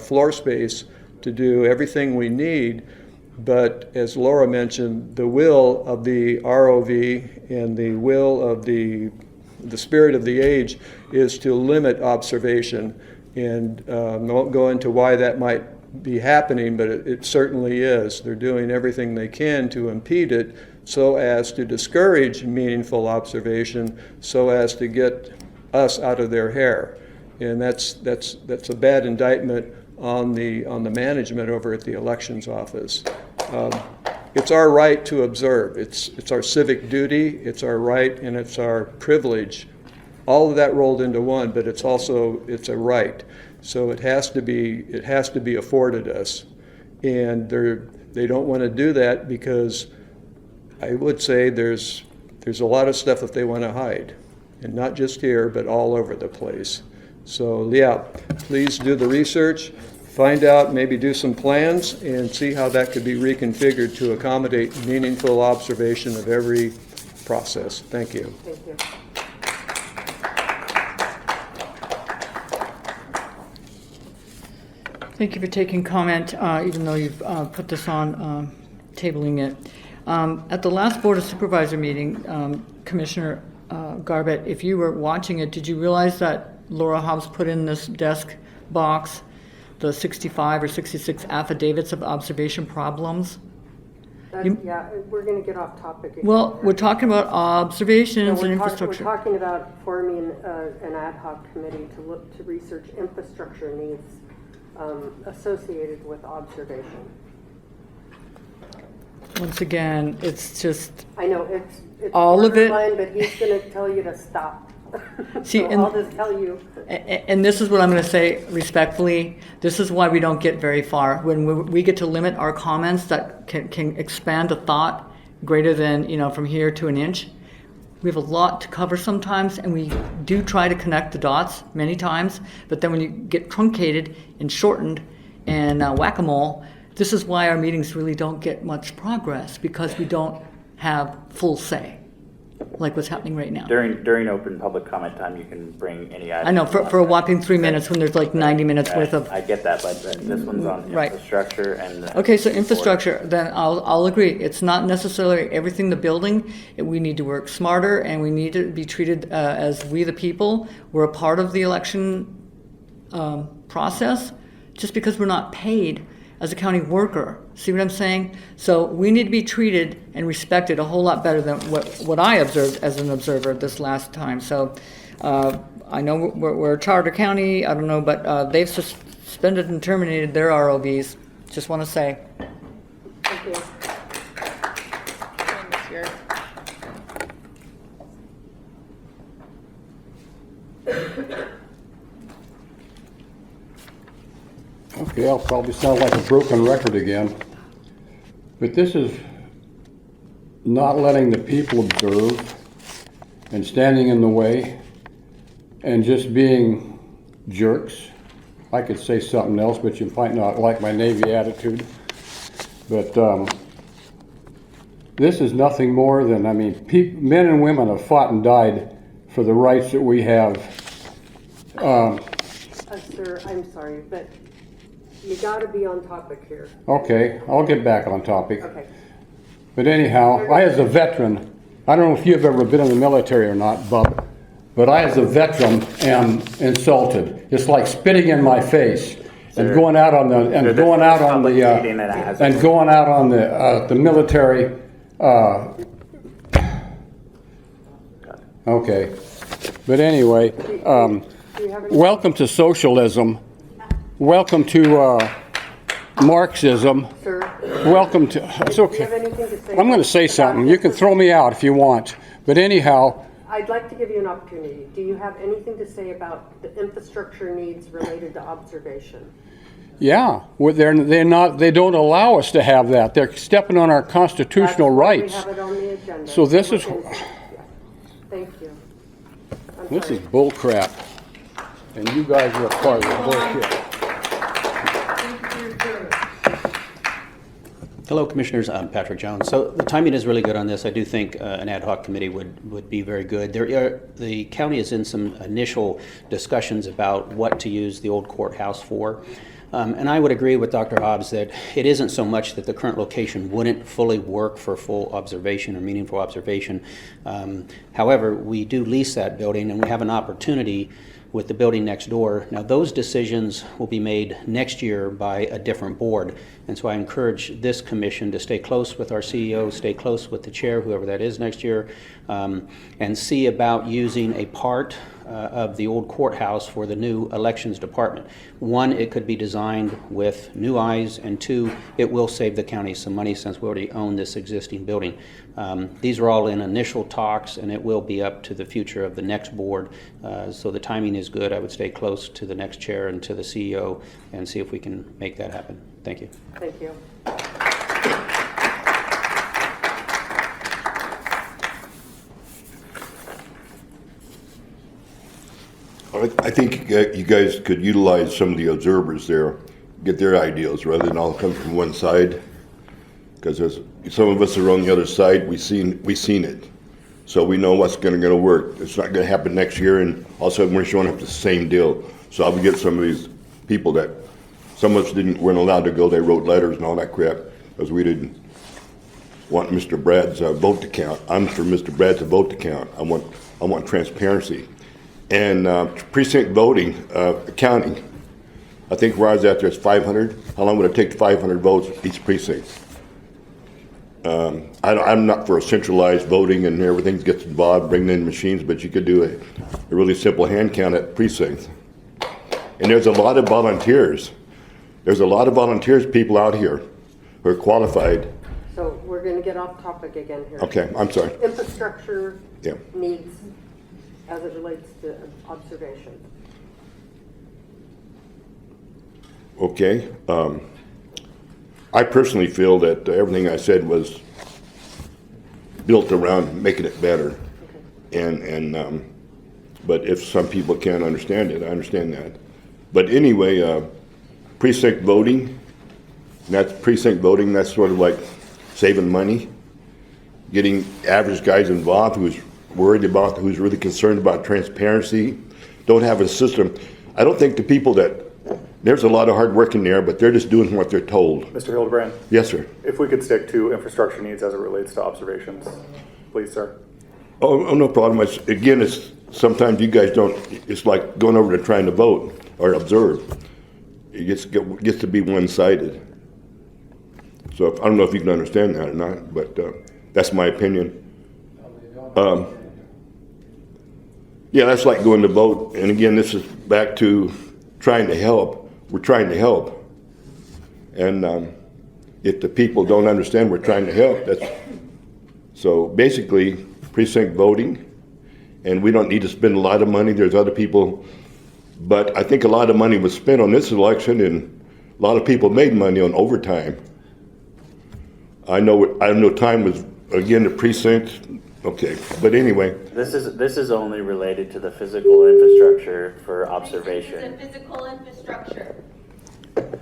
floor space to do everything we need. But as Laura mentioned, the will of the ROV and the will of the spirit of the age is to limit observation. And I won't go into why that might be happening, but it certainly is. They're doing everything they can to impede it so as to discourage meaningful observation, so as to get us out of their hair. And that's a bad indictment on the management over at the elections office. It's our right to observe. It's our civic duty, it's our right, and it's our privilege. All of that rolled into one, but it's a right. So it has to be afforded us. And they don't want to do that because I would say there's a lot of stuff that they want to hide. And not just here, but all over the place. So yeah, please do the research, find out, maybe do some plans, and see how that could be reconfigured to accommodate meaningful observation of every process. Thank you. Thank you. Thank you for taking comment, even though you've put this on, tabling it. At the last Board of Supervisor meeting, Commissioner Garbett, if you were watching it, did you realize that Laura Hobbs put in this desk box the 65 or 66 affidavits of observation problems? Yeah, we're going to get off topic again. Well, we're talking about observations and infrastructure. We're talking about forming an ad hoc committee to research infrastructure needs associated with observation. Once again, it's just... I know, it's all of it. But he's going to tell you to stop. See, so I'll just tell you. And this is what I'm going to say respectfully. This is why we don't get very far. When we get to limit our comments that can expand a thought greater than, from here to an inch, we have a lot to cover sometimes, and we do try to connect the dots many times, but then when you get truncated and shortened and whack-a-mole, this is why our meetings really don't get much progress, because we don't have full say, like what's happening right now. During open public comment time, you can bring any items. I know, for a whopping 3 minutes when there's like 90 minutes worth of... I get that, but this one's on infrastructure and... Okay, so infrastructure, then I'll agree. It's not necessarily everything the building. We need to work smarter, and we need to be treated as we the people. We're a part of the election process. Just because we're not paid as a county worker. See what I'm saying? So we need to be treated and respected a whole lot better than what I observed as an observer this last time. So I know we're a charter county, I don't know, but they've suspended and terminated their ROVs. Just want to say. Thank you. Okay, I'll probably sound like a broken record again, but this is not letting the people observe and standing in the way and just being jerks. I could say something else, but you might not like my Navy attitude. But this is nothing more than, I mean, men and women have fought and died for the rights that we have. Sir, I'm sorry, but you gotta be on topic here. Okay, I'll get back on topic. Okay. But anyhow, I as a veteran, I don't know if you've ever been in the military or not, Bub, but I as a veteran am insulted. It's like spitting in my face and going out on the military. Okay, but anyway, welcome to socialism. Welcome to Marxism. Sir? Welcome to, it's okay. Do you have anything to say? I'm going to say something. You can throw me out if you want. But anyhow, I'd like to give you an opportunity. Do you have anything to say about the infrastructure needs related to observation? yeah, they don't allow us to have that. They're stepping on our constitutional rights. We have it on the agenda. So this is, Thank you. this is bull crap. And you guys are a part of the bullshit. Hello, Commissioners. I'm Patrick Jones. So the timing is really good on this. I do think an ad hoc committee would be very good. The county is in some initial discussions about what to use the old courthouse for. And I would agree with Dr. Hobbs that it isn't so much that the current location wouldn't fully work for full observation or meaningful observation. However, we do lease that building and we have an opportunity with the building next door. Now, those decisions will be made next year by a different board. And so I encourage this commission to stay close with our CEO, stay close with the chair, whoever that is next year, and see about using a part of the old courthouse for the new elections department. One, it could be designed with new eyes, and two, it will save the county some money since we already own this existing building. These are all in initial talks, and it will be up to the future of the next board. So the timing is good. I would stay close to the next chair and to the CEO and see if we can make that happen. Thank you. Thank you. I think you guys could utilize some of the observers there, get their ideas rather than all come from one side. Because there's some of us are on the other side. We've seen it, so we know what's going to work. It's not going to happen next year, and all of a sudden we're showing up the same deal. So I'll get some of these people that some of us weren't allowed to go. They wrote letters and all that crap because we didn't want Mr. Brad's vote to count. I'm for Mr. Brad's vote to count. I want transparency. And precinct voting, counting, I think where I was at there is 500. How long would it take 500 votes each precinct? I'm not for a centralized voting and everything gets involved, bringing in machines, but you could do a really simple hand count at precincts. And there's a lot of volunteers. There's a lot of volunteers, people out here who are qualified. So we're going to get off topic again here. Okay, I'm sorry. Infrastructure needs as it relates to observation. Okay. I personally feel that everything I said was built around making it better. Okay. But if some people can't understand it, I understand that. But anyway, precinct voting, that's sort of like saving money, getting average guys involved who's worried about, who's really concerned about transparency, don't have a system. I don't think the people there's a lot of hard work in there, but they're just doing what they're told. Mr. Hildebrand? Yes, sir. If we could stick to infrastructure needs as it relates to observations, please, sir. Oh, no problem. It's sometimes you guys don't, it's like going over to trying to vote or observe. It gets to be one-sided. So I don't know if you can understand that or not, but that's my opinion. Yeah, that's like going to vote. And again, this is back to trying to help. We're trying to help. And if the people don't understand we're trying to help, so basically precinct voting, and we don't need to spend a lot of money. There's other people, but I think a lot of money was spent on this election, and a lot of people made money on overtime. I know time was, again, the precinct. Okay, but anyway. This is only related to the physical infrastructure for observation. It's a physical infrastructure.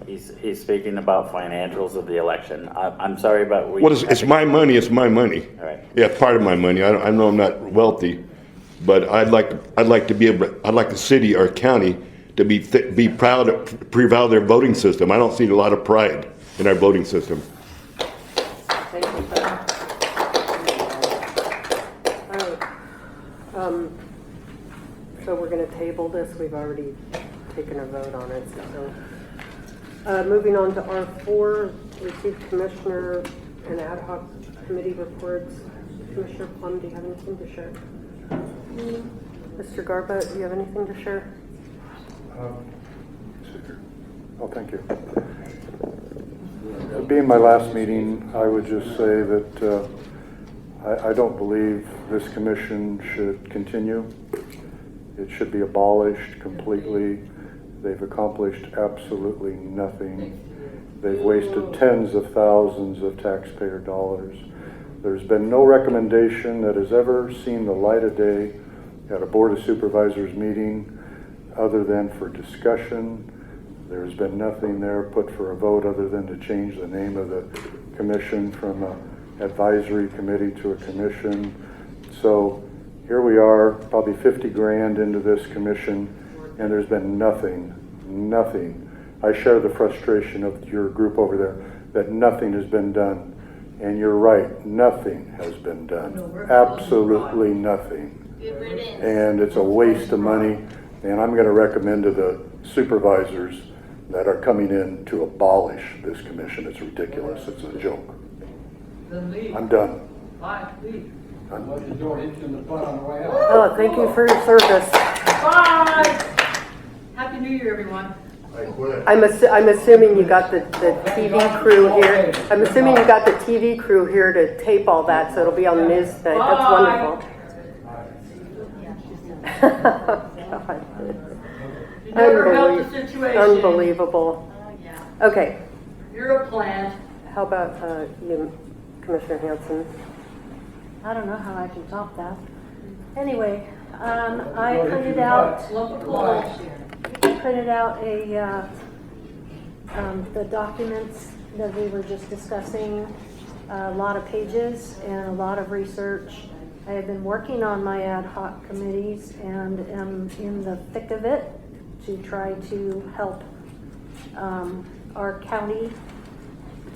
He's speaking about financials of the election. I'm sorry about what. Well, it's my money. It's my money. All right. Yeah, part of my money. I know I'm not wealthy, but I'd like to be able. I'd like the city or county to be proud of their voting system. I don't see a lot of pride in our voting system. Thank you, sir. So we're going to table this. We've already taken a vote on it. So, moving on to R4, received commissioner and ad hoc committee reports. Commissioner Plum, do you have anything to share? Mr. Garba, do you have anything to share? Oh, thank you. Being my last meeting, I would just say that I don't believe this commission should continue. It should be abolished completely. They've accomplished absolutely nothing. They've wasted tens of thousands of taxpayer dollars. There's been no recommendation that has ever seen the light of day at a Board of Supervisors meeting other than for discussion. There's been nothing there put for a vote other than to change the name of the commission from an advisory committee to a commission. So here we are, probably 50 grand into this commission, and there's been nothing. I share the frustration of your group over there that nothing has been done. And you're right, nothing has been done. Absolutely nothing. And it's a waste of money. And I'm going to recommend to the supervisors that are coming in to abolish this commission. It's ridiculous. It's a joke. I'm done. Oh, thank you for your service. Bye! Happy New Year, everyone. I'm assuming you got the TV crew here. I'm assuming you got the TV crew here to tape all that, so it'll be on the news tonight. That's wonderful. Never helped the situation. Unbelievable. Okay. You're a plant. How about you, Commissioner Hanson? I don't know how I can top that. Anyway, I printed out the documents that we were just discussing, a lot of pages and a lot of research. I have been working on my ad hoc committees and am in the thick of it to try to help our county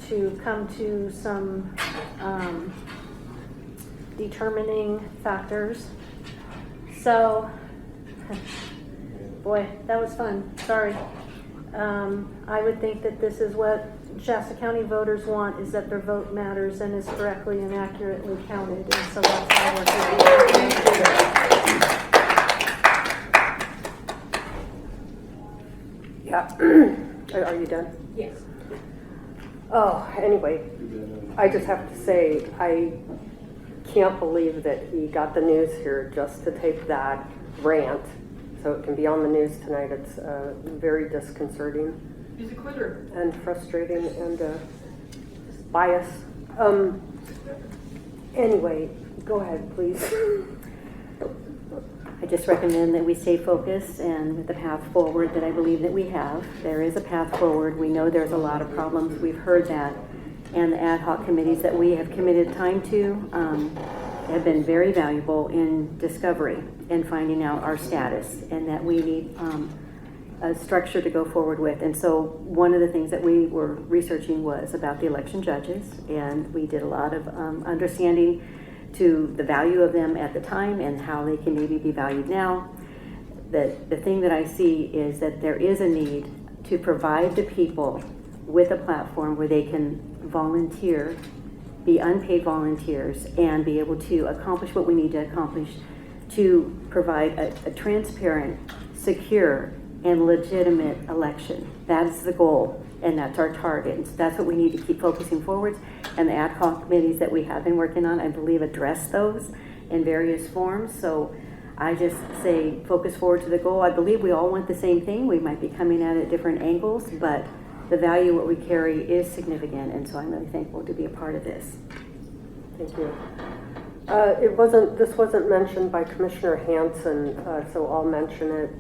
to come to some determining factors. So, boy, that was fun. Sorry. I would think that this is what Shasta County voters want, is that their vote matters and is correctly and accurately counted. And so that's why we're here. Yeah. Are you done? Yes. Oh, anyway, I just have to say, I can't believe that he got the news here just to tape that rant so it can be on the news tonight. It's very disconcerting. He's a quitter. And frustrating and biased. Anyway, go ahead, please. I just recommend that we stay focused and with the path forward that I believe that we have. There is a path forward. We know there's a lot of problems. We've heard that. And the ad hoc committees that we have committed time to have been very valuable in discovery and finding out our status, and that we need a structure to go forward with. And so one of the things that we were researching was about the election judges, and we did a lot of understanding to the value of them at the time and how they can maybe be valued now. The thing that I see is that there is a need to provide the people with a platform where they can volunteer, be unpaid volunteers, and be able to accomplish what we need to accomplish to provide a transparent, secure, and legitimate election. That's the goal, and that's our target. And so that's what we need to keep focusing forward. And the ad hoc committees that we have been working on, I believe, address those in various forms. So I just say focus forward to the goal. I believe we all want the same thing. We might be coming at it at different angles, but the value what we carry is significant, and so I'm really thankful to be a part of this. Thank you. This wasn't mentioned by Commissioner Hanson, so I'll mention it.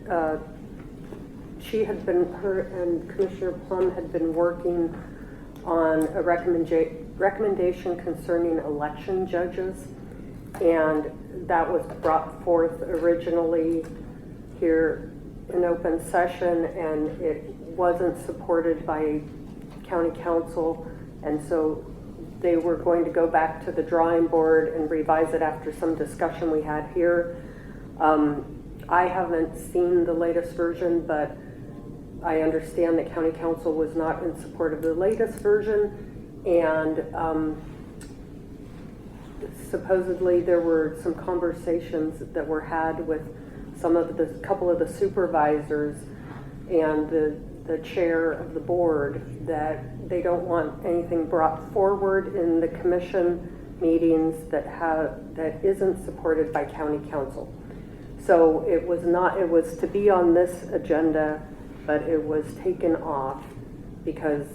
Her and Commissioner Plum had been working on a recommendation concerning election judges, and that was brought forth originally here in open session, and it wasn't supported by county council, and so they were going to go back to the drawing board and revise it after some discussion we had here. I haven't seen the latest version, but I understand that county council was not in support of the latest version, and supposedly there were some conversations that were had with couple of the supervisors and the chair of the board that they don't want anything brought forward in the commission meetings that isn't supported by county council. So it was to be on this agenda, but it was taken off because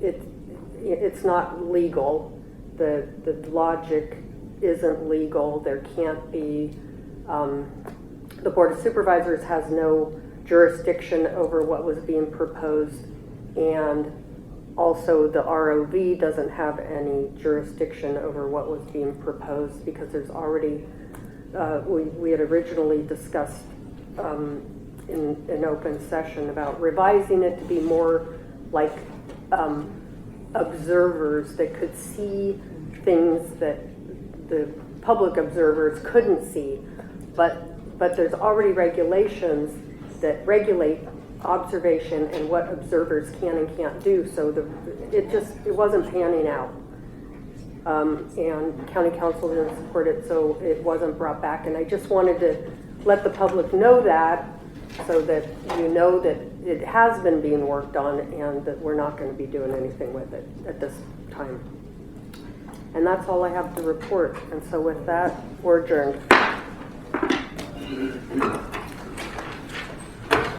it's not legal. The logic isn't legal. There can't be, the Board of Supervisors has no jurisdiction over what was being proposed, and also the ROV doesn't have any jurisdiction over what was being proposed because there's already, we had originally discussed in an open session about revising it to be more like observers that could see things that the public observers couldn't see, but there's already regulations that regulate observation and what observers can and can't do. So it wasn't panning out, and county council didn't support it, so it wasn't brought back. And I just wanted to let the public know that, so that you know that it has been being worked on and that we're not going to be doing anything with it at this time. And that's all I have to report. And so with that, we're adjourned.